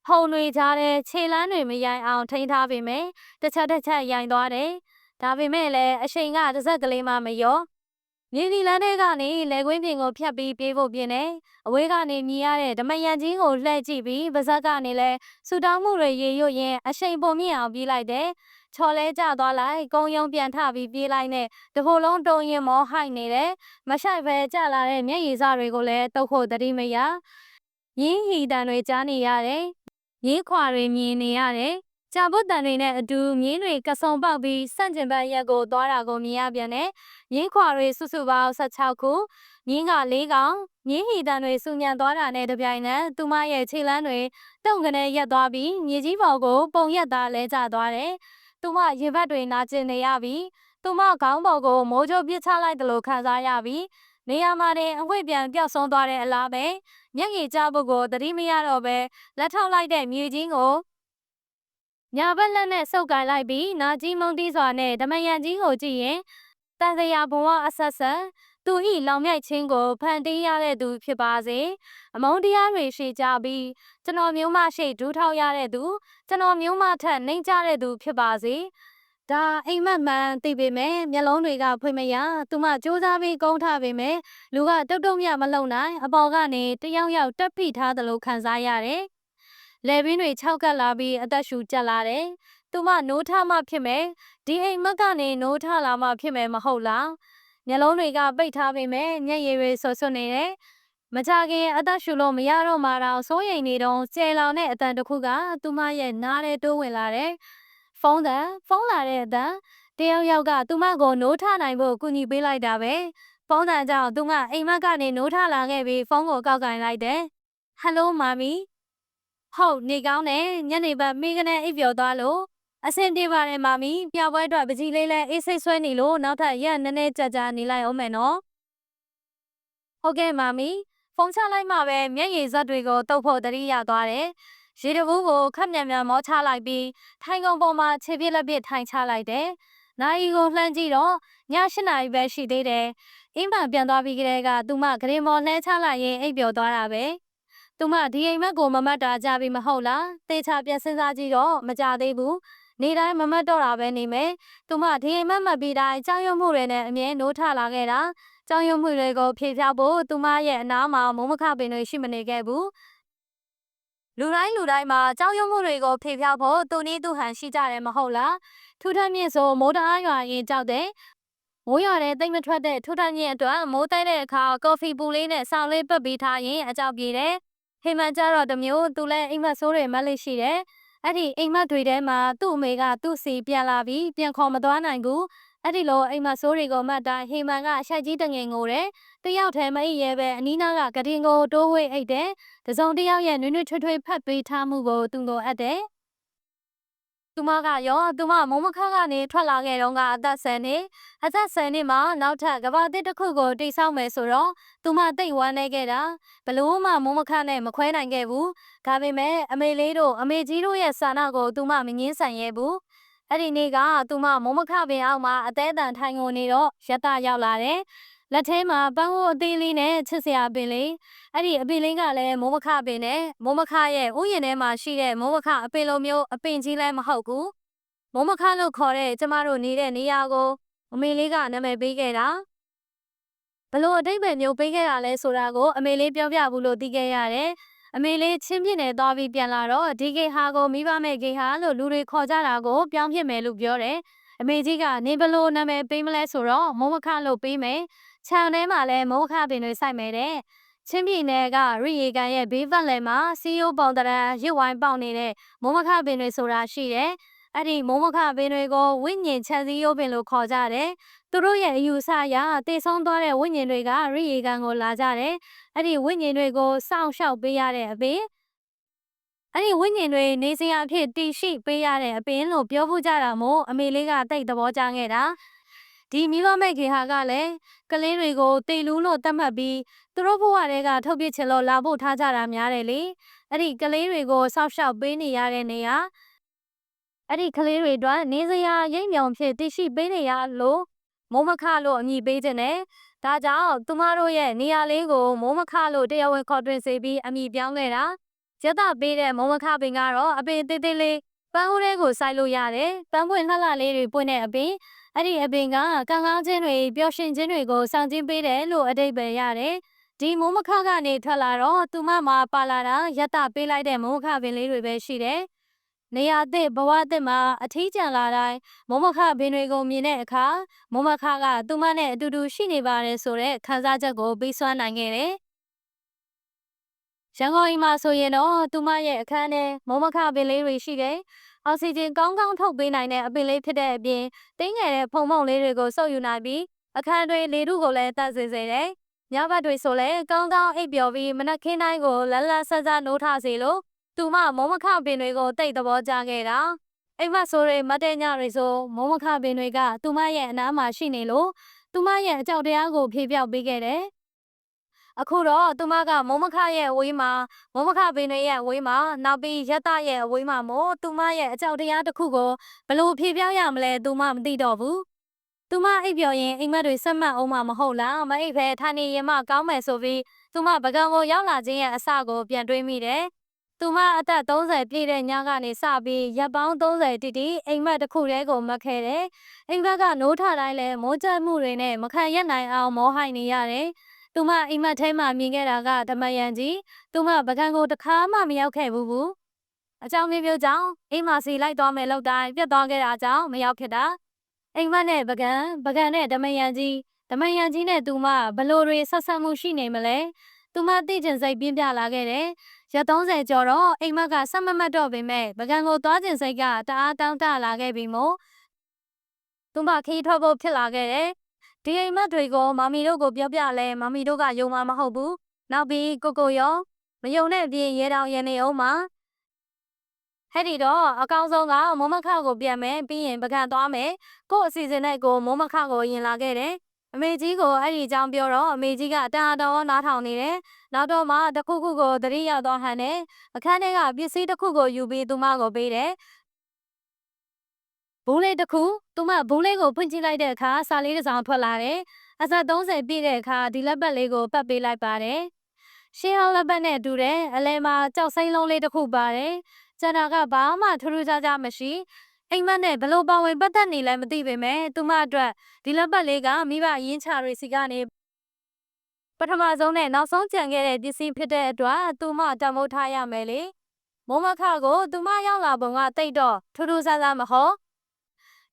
ဖုံတွေကြားတဲ့ခြေလမ်းတွေမရိုင်အောင်ထိန်းထားပေမဲ့တစ်ချက်ရိုင်သွားတယ်ဒါပေမဲ့လည်းအချိန်ကတစ်စက်ကလေးမှမရောမြေဒီလန်းထဲကနေလေကွင်းပြင်ကိုဖြတ်ပြီးပြေးဖို့ပြင်တယ်အဝေးကနေမြင်ရတဲ့ဓမယန်ကြီးကိုလှည့်ကြည့်ပြီးပါဇက်ကနေလဲဆူတောင်းမှုတွေရေရွတ်ရင်အချိန်ပုံမြင့်အောင်ပြေးလိုက်တယ်ချော်လဲကျသွားလိုက်ကုန်းယုံပြန်ထပြီးပြေးလိုက်နဲ့တဘို့လုံးတုံရင်မောဟိုက်နေတယ်မဆိုင်ပဲကျလာတဲ့မျက်ရည်စတွေကိုလည်းတုတ်ဖို့တတိမရရင်းဟီတန်တွေကြားနေရတယ်ရင်းခွာတွေမြင်နေရတယ်ကြာပုတ်တန်တွေနဲ့အတူမြင်းတွေကစုံပေါက်ပြီးစန့်ကျင်ဘက်ရက်ကိုသွားတာကိုမြင်ရပြန်တယ်မြင်းခွာတွေစုစုပေါင်း16ခုမြင်းက4ကောင်မြင်းဟီတန်တွေစူညံသွားတာနဲ့တပြိုင်နက်သူမရဲ့ခြေလမ်းတွေတုံကနေရက်သွားပြီးမြေကြီးပေါ်ကိုပုံရက်သားလဲကျသွားတယ်သူမရေဘက်တွေနာကျင်နေရပြီးသူမခေါင်းပေါ်ကိုမိုးကြိုးပစ်ချလိုက်တယ်လို့ခံစားရပြီးနေရာမှာတင်အဝိပြန်ပျောက်ဆုံးသွားတဲ့အလားပဲမျက်ရည်ကျဖို့ကိုသတိမရတော့ပဲလက်ထောက်လိုက်တဲ့မြေကြီးကိုညာဘက်လက်နဲ့ဆုပ်ကိုင်လိုက်ပြီးနာကြီးမုံတီးစွာနဲ့ဓမယန်ကြီးကိုကြည့်ရင်တန်စရာဘဝအဆက်ဆက်သူဤလောင်မြိုက်ခြင်းကိုဖန်တီးရတဲ့သူဖြစ်ပါစေအမုန်းတရားတွေရှိကြပြီးကျွန်တော်မျိုးမရှိဒူးထောက်ရတဲ့သူကျွန်တော်မျိုးမထက်နှိမ်ကြတဲ့သူဖြစ်ပါစေဒါအိမ်မက်မှန်သိပေမဲ့မျက်လုံးတွေကဖွင့်မရသူမစူးစမ်းပြီးကုန်းထားပေမဲ့လူကတုတ်တုံမြမလုံနိုင်အပေါ်ကနေတယောက်ယောက်တက်ဖိထားသလိုခံစားရတယ်လယ်ပင်တွေခြောက်ကပ်လာပြီးအသက်ရှူကျက်လာတယ်သူမနိုးထမှဖြစ်မယ်ဒီအိမ်မက်ကနေနိုးထလာမှဖြစ်မယ်မဟုတ်လားမျက်လုံးတွေကပိတ်ထားပေမဲ့ညက်ရည်တွေဆွဆွနေတယ်မကြခင်အသက်ရှူလို့မရတော့မှတော့စိုးရိမ်နေတော့ကျဲလောင်တဲ့အတန်တစ်ခုကသူမရဲ့နားထဲတိုးဝင်လာတယ်ဖုန်းလာတဲ့အတန်တယောက်ယောက်ကသူမကိုနိုးထနိုင်ဖို့ကူညီပေးလိုက်တာပဲဖုန်းတန်ကြောင့်သူမအိမ်မက်ကနေနိုးထလာခဲ့ပြီးဖုန်းကိုကောက်ကင်လိုက်တယ်ဟယ်လိုမာမီဟုတ်နေကောင်းတယ်ညနေဘက်မိကနေအိပ်ပျော်သွားလို့အဆင်ပြေပါတယ်မာမီပြပွဲအတွက်ပကြီးလေးလဲအေးစိတ်ဆွဲနေလို့နောက်ထပ်ရက်နည်းနည်းကြာနေလိုက်အောင်မယ်နော်ဟုတ်ကဲ့မာမီဖုန်းချလိုက်မှပဲမျက်ရည်ဇက်တွေကိုတုပ်ဖို့တတိရသွားတယ်ရေတဘူးကိုခက်မြန်မြန်မောချလိုက်ပြီးထိုင်ကုန်ပေါ်မှာခြေပြက်လက်ပြထိုင်ချလိုက်တယ်နိုင်ကိုလှမ်းကြည့်တော့ည8နာရီပဲရှိသေးတယ်အင်းပန်ပြန်သွားပြီးကလေးကသူမဂရင်မော်လှမ်းချလိုက်ရင်အိပ်ပျော်သွားတာပဲသူမဒီအိမ်မက်ကိုမမတ်တာကြပြီမဟုတ်လားတေချာပြန်စဉ်းစားကြည့်တော့မကြသေးဘူးနေတိုင်းမမတ်တော့တာပဲနေမယ်သူမဒီအိမ်မက်မပြီးတိုင်းကြောင်ရွံ့မှုတွေနဲ့အမြဲနိုးထလာခဲ့တာကြောင်ရွံ့မှုတွေကိုဖြေဖြောက်ဖို့သူမရဲ့အနားမှာမုံမခပင်တွေရှိမနေခဲ့ဘူး လူတိုင်းမှာကြောက်ရွံ့မှုတွေကိုဖေဖျောက်ဖို့သူနည်းသူဟန်ရှိကြတယ်မဟုတ်လားထူထပ်မြင့်ဆိုမိုးတအားရွာရင်ကြောက်တယ်မိုးရွာတဲ့တိတ်မထွက်တဲ့ထူထပ်မြင့်အတွက်မိုးတိုက်တဲ့အခါကော်ဖီပူလေးနဲ့ဆောင်းလေးပက်ပြီးထားရင်အကြောက်ပြေတယ်ဟိမန်ကြတော့တမျိုးသူလည်းအိမ်မက်ဆိုးတွေမက်လေးရှိတယ်အဲ့ဒီအိမ်မက်တွေထဲမှာသူ့အမေကသူ့စီပြန်လာပြီးပြန်ခေါ်မသွားနိုင်ဘူးအဲ့ဒီလိုအိမ်မက်ဆိုးတွေကိုမှတ်တိုင်းဟိမန်ကအရှိုက်ကြီးတငင်ငိုတယ်တယောက်တည်းမအိပ်ရဲပဲအနီးနားကကတင်ကိုတိုးဝေးအိတ်တယ်တစုံတယောက်ရဲ့နွေ့နွေ့ထွေးထွေးဖတ်ပေးထားမှုကိုသူလိုအပ်တယ်သူမကရောသူမမုံမခကနေထွက်လာခဲ့တော့ကအသက်10နှစ်မှာနောက်ထပ်ကဘာတစ်တစ်ခုကိုတိတ်ဆောက်မယ်ဆိုတော့သူမတိတ်ဝမ်းနေခဲ့တာဘလို့မှမုံမခနဲ့မခွဲနိုင်ခဲ့ဘူးဒါပေမဲ့အမေလေးတို့အမေကြီးတို့ရဲ့ဆန္ဒကိုသူမမငင်းဆန်ရဲဘူးအဲ့ဒီနေ့ကသူမမုံမခပင်အောက်မှာအသေးအတန်ထိုင်ကုန်နေတော့ရတရောက်လာတယ်လက်ထဲမှာပန်းဝအသေးလေးနဲ့ချစ်စရာပင်လေးအဲ့ဒီအပင်လေးကလည်းမိုးမခပင်နဲ့မိုးမခရဲ့ဥယျာဉ်ထဲမှာရှိတဲ့မိုးမခအပင်လိုမျိုးအပင်ကြီးလည်းမဟုတ်ဘူးမိုးမခလို့ခေါ်တဲ့ကျမတို့နေတဲ့နေရာကိုအမေလေးကနာမည်ပေးခဲ့တာဘလို့အတိတ်ပဲမျိုးပေးခဲ့တာလဲဆိုတာကိုအမေလေးပြောပြဘူးလို့သိခဲ့ရတယ်အမေလေးချင်းပြင်းနေသွားပြီးပြန်လာတော့ဒီဂေဟာကိုမိဘမဲ့ဂေဟာလို့လူတွေခေါ်ကြတာကိုပြောင်းဖြစ်မယ်လို့ပြောတယ်အမေကြီးကနေဘလို့နာမည်ပေးမလဲဆိုတော့မိုးမခလို့ပေးမယ်ခြံထဲမှာလည်းမိုးခပင်တွေစိုက်မယ်တဲ့ချင်းပြည်နယ်ကရိရေကန်ရဲ့ဘေးပတ်လည်မှာစီယိုးပေါင်တရံရစ်ဝိုင်းပေါက်နေတဲ့မိုးမခပင်တွေဆိုတာရှိတယ်အဲ့ဒီမိုးမခပင်တွေကိုဝိညာဉ်ချမ်းစည်းရိုးပင်လို့ခေါ်ကြတယ်သူတို့ရဲ့အယူဆအရတေဆုံးသွားတဲ့ဝိညာဉ်တွေကရိရေကန်ကိုလာကြတယ်အဲ့ဒီဝိညာဉ်တွေကိုစောင့်ရှောက်ပေးရတဲ့အပြင်အဲ့ဒီဝိညာဉ်တွေနေစရာအဖြစ်တည်ရှိပေးရတဲ့အပင်လို့ပြောဖို့ကြတာမို့အမေလေးကတိတ်သဘောကျခဲ့တာဒီမိဘမဲ့ခေဟာကလည်းကလေးတွေကိုတေလူးလို့တတ်မှတ်ပြီးသူတို့ဘဝတွေကထုတ်ပြစ်ချင်လို့လာဖို့ထားကြတာများတယ်လေအဲ့ဒီကလေးတွေကိုစောက်ရှောက်ပေးနေရတဲ့နေရာအဲ့ဒီကလေးတွေအတွက်နေစရာရိပ်မြောင်ဖြစ်တည်ရှိပေးနေရလို့မိုးမခလို့အမည်ပေးခြင်းနဲ့ဒါကြောင့်သူမတို့ရဲ့နေရာလေးကိုမိုးမခလို့တရားဝင်ခေါ်တွင်စေပြီးအမည်ပြောင်းခဲ့တာရသပေးတဲ့မိုးမခပင်ကတော့အပင်သေးသေးလေးပန်းဟိုးတွေကိုစိုက်လို့ရတယ်ပန်းပွင့်လှလှလေးတွေပွင့်တဲ့အပင်အဲ့ဒီအပင်ကကံကောင်းခြင်းတွေပျော်ရွှင်ခြင်းတွေကိုဆောင်ကျဉ်ပေးတယ်လို့အဓိပ္ပာယ်ရတယ်ဒီမိုးမခကနေထွက်လာတော့သူမမှာပါလာတာရသပေးလိုက်တဲ့မိုးမခပင်လေးတွေပဲရှိတယ်နေရာသစ်ဘဝသစ်မှာအထီးကျန်လာတိုင်းမိုးမခပင်တွေကိုမြင်တဲ့အခါမိုးမခကသူမနဲ့အတူတူရှိနေပါတယ်ဆိုတဲ့ခံစားချက်ကိုပေးစွမ်းနိုင်ခဲ့တယ်ရန်ကုန်အိမ်မှာဆိုရင်တော့သူမရဲ့အခန်းထဲမိုးမခပင်လေးတွေရှိတယ်။အောက်ဆီဂျင်ကောင်းကောင်းထုတ်ပေးနိုင်တဲ့အပင်လေးဖြစ်တဲ့အပြင်တင်းငယ်တဲ့ဖုံဖုံလေးတွေကိုစုပ်ယူနိုင်ပြီးအခန်းတွင်လေထုကိုလည်းတတ်စေစေတယ်။ညဘက်တွေဆိုလည်းကောင်းကောင်းအိပ်ပျော်ပြီးမနက်ခင်းတိုင်းကိုလန်းလန်းဆန်းဆန်းနိုးထစေလို့သူမမိုးမခပင်တွေကိုတိတ်သဘောကျခဲ့တာ။အိမ်မဆိုးတွေမတဲ့ညတွေဆိုမိုးမခပင်တွေကသူမရဲ့အနားမှာရှိနေလို့သူမရဲ့အကြောက်တရားကိုဖြေပြောက်ပေးခဲ့တယ်။အခုတော့သူမကမိုးမခရဲ့အဝေးမှာမိုးမခပင်တွေရဲ့အဝေးမှာနောက်ပြီးရတရဲ့အဝေးမှာမို့သူမရဲ့အကြောက်တရားတစ်ခုကိုဘလို့ဖြေပြောင်းရမလဲသူမမသိတော့ဘူးသူမအိပ်ပျော်ရင်အိမ်မက်တွေဆက်မှတ်အောင်မဟုတ်လားမအိပ်ဖဲထိုင်နေရင်မှကောင်းမယ်ဆိုပြီးသူမပကံကိုရောက်လာခြင်းရဲ့အစကိုပြန်တွေးမိတယ်သူမအသက်30ပြည့်တဲ့ညကနေစပြီးရပ်ပေါင်း30တိတိအိမ်မက်တစ်ခုတည်းကိုမတ်ခဲ့တယ်အိမ်ဘက်ကနိုးထတိုင်းလဲမိုးကျမှုတွေနဲ့မခံရနိုင်အောင်မောဟိုင်းနေရတယ်သူမအိမ်မက်ထဲမှာမြင်ခဲ့တာကဓမယန်ကြီးသူမပကံကိုတစ်ခါမှမရောက်ခဲ့ဘူးအကြောင်းမျိုးကြောင့်အိမ်မစီလိုက်သွားမယ်လို့တိုင်းပြတ်သွားခဲ့တာကြောင့်မရောက်ဖြစ်တာအိမ်မက်နဲ့ပကံနဲ့ဓမယန်ကြီးနဲ့သူမဘလို့တွေဆက်ဆက်မှုရှိနေမလဲသူမသိကျင်စိတ်ပြင်းပြလာခဲ့တယ်ရက်30ကျော်တော့အိမ်မက်ကဆက်မမတ်တော့ပေမဲ့ပကံကိုသွားကျင်စိတ်ကတအားတောင်းတလာခဲ့ပြီမို့သူမခီးထွက်ဖို့ဖြစ်လာခဲ့တယ်ဒီအိမ်မက်တွေကိုမမီတို့ကိုပြောပြလဲမမီတို့ကယုံမှာမဟုတ်ဘူးနောက်ပြီးကိုရောမယုံတဲ့အပြင်ရေတောင်ရနေအောင်မှာဟဲ့ဒီတော့အကောင်ဆုံးကမိုးမခကိုပြန်မယ်ပြီးရင်ပကံသွားမယ်ကို့အစီအစဉ်နဲ့ကိုမိုးမခကိုရင်လာခဲ့တယ်အမေကြီးကိုအဲ့ဒီအကြောင်းပြောတော့အမေကြီးကတန်တော်နားထောင်နေတယ်နောက်တော့မှတခုခုကိုသတိရောက်သွားဟန်နဲ့အခန်းထဲကပစ္စည်းတစ်ခုကိုယူပြီးသူမကိုပေးတယ်ဘူးလေးတစ်ခုသူမဘူးလေးကိုဖွင့်ကြည့်လိုက်တဲ့အခါစာလေးတစ်စောင်ထွက်လာတယ်အသက်30ပြည့်တဲ့အခါဒီလက်ပတ်လေးကိုပတ်ပေးလိုက်ပါတယ်ရှင်းအောင်လက်ပတ်နဲ့တူတယ်အလဲမှာကြောက်စိမ့်လုံးလေးတစ်ခုပါတယ်ကျန်တာကဘာမှထူးထူးခြားခြားမရှိအိမ်မက်နဲ့ဘလို့ပါဝင်ပတ်သက်နေလဲမသိပေမဲ့သူမအတွက်ဒီလက်ပတ်လေးကမိဘရင်းချတွေစီကနေပထမဆုံးနဲ့နောက်ဆုံးကြံခဲ့တဲ့ပစ္စည်းဖြစ်တဲ့အတွက်သူမတမိုးထားရမယ်လေ မိုးမခကိုသူမရောက်လာပုံကတိတ်တော့ထူးထူးဆန်းဆန်းမဟုတ်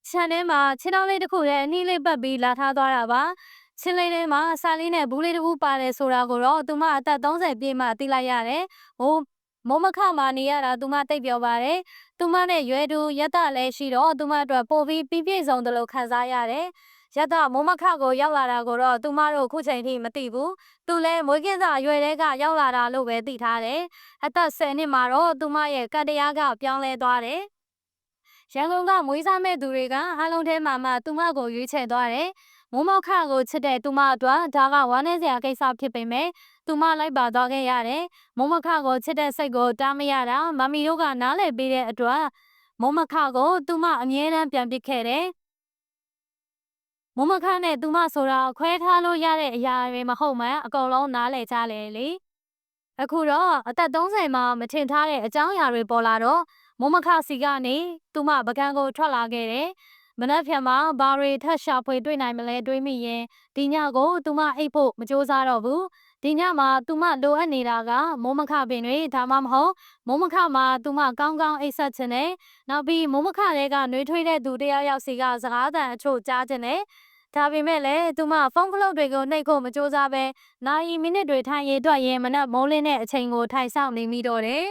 ခြံထဲမှာခြေထောက်လေးတစ်ခုနဲ့အနှီးလေးပတ်ပြီးလာထားသွားတာပါချင်းလေးထဲမှာဆာလေးနဲ့ဘူးလေးတစ်ခုပါတယ်ဆိုတာကိုတော့သူမအသက်30ပြည့်မှသိလိုက်ရတယ်မိုးမခမှာနေရတာသူမတိတ်ပြောပါတယ်သူမနဲ့ရွယ်တူရက်တလည်းရှိတော့သူမအတွက်ပိုပြီးပြည့်ပြည့်စုံတယ်လို့ခံစားရတယ်ရက်တမိုးမခကိုရောက်လာတာကိုတော့သူမတို့ခုချိန်ထိမသိဘူးသူလည်းမွေးကင်းစာရွယ်တဲ့ကရောက်လာတာလို့ပဲသိထားတယ်အသက်10နှစ်မှာတော့သူမရဲ့ကတရားကပြောင်းလဲသွားတယ်ရန်ကုန်ကမွေးစားမဲ့သူတွေကအားလုံးထဲမှာမှသူမကိုရွေးချယ်သွားတယ်မိုးမောက်ခကိုချစ်တဲ့သူမအတွက်ဒါကဝမ်းနည်းစရာကိစ္စဖြစ်ပေမဲ့သူမလိုက်ပါသွားခဲ့ရတယ်မိုးမခကိုချစ်တဲ့စိတ်ကိုတားမရတာမမီတို့ကနားလည်ပေးတဲ့အတွက်မိုးမခကိုသူမအမြဲတမ်းပြန်ပစ်ခဲ့တယ်မိုးမခနဲ့သူမဆိုတာခွဲထားလို့ရတဲ့အရာတွေမဟုတ်မှအကုန်လုံးနားလည်ကြလေအခုတော့အသက်30မှာမထင်ထားတဲ့အကြောင်းအရာတွေပေါ်လာတော့မိုးမခစီကနေသူမပကံကိုထွက်လာခဲ့တယ်မနက်ဖြန်မှာဘာတွေထပ်ရှာဖွေတွေ့နိုင်မလဲတွေးမိရင်ဒီညကိုသူမအိပ်ဖို့မကြိုးစားတော့ဘူးဒီညမှာသူမလိုအပ်နေတာကမိုးမခပင်တွေဒါမှမဟုတ်မိုးမခမှာသူမကောင်းကောင်းအိပ်ဆက်ခြင်းနဲ့နောက်ပြီးမိုးမခတွေကနှွေးထွေးတဲ့သူတယောက်စီကစကားသံအချို့ကြားခြင်းနဲ့ဒါပေမဲ့လည်းသူမဖုန်းကလုတ်တွေကိုနှိပ်ဖို့မကြိုးစားပဲနိုင်မိနစ်တွေထိုင်ရည်အတွက်ရင်မနက်မိုးလင်းတဲ့အချိန်ကိုထိုင်ဆောင်နေမိတော့တယ်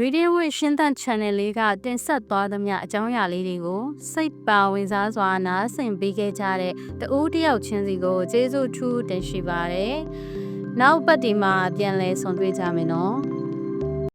Radio with ရှင်းသန့် channel လေးကတင်ဆက်သွားသမျှအကြောင်းအရာလေးတွေကိုစိတ်ပါဝင်စားစွာနားဆင်ပေးခဲ့ကြတဲ့တဦးတယောက်ချင်းစီကိုကျေးဇူးထူးတင်ရှိပါတယ်။နောက်ပတ်ဒီမှာပြန်လည်ဆုံတွေ့ကြမယ်နော်။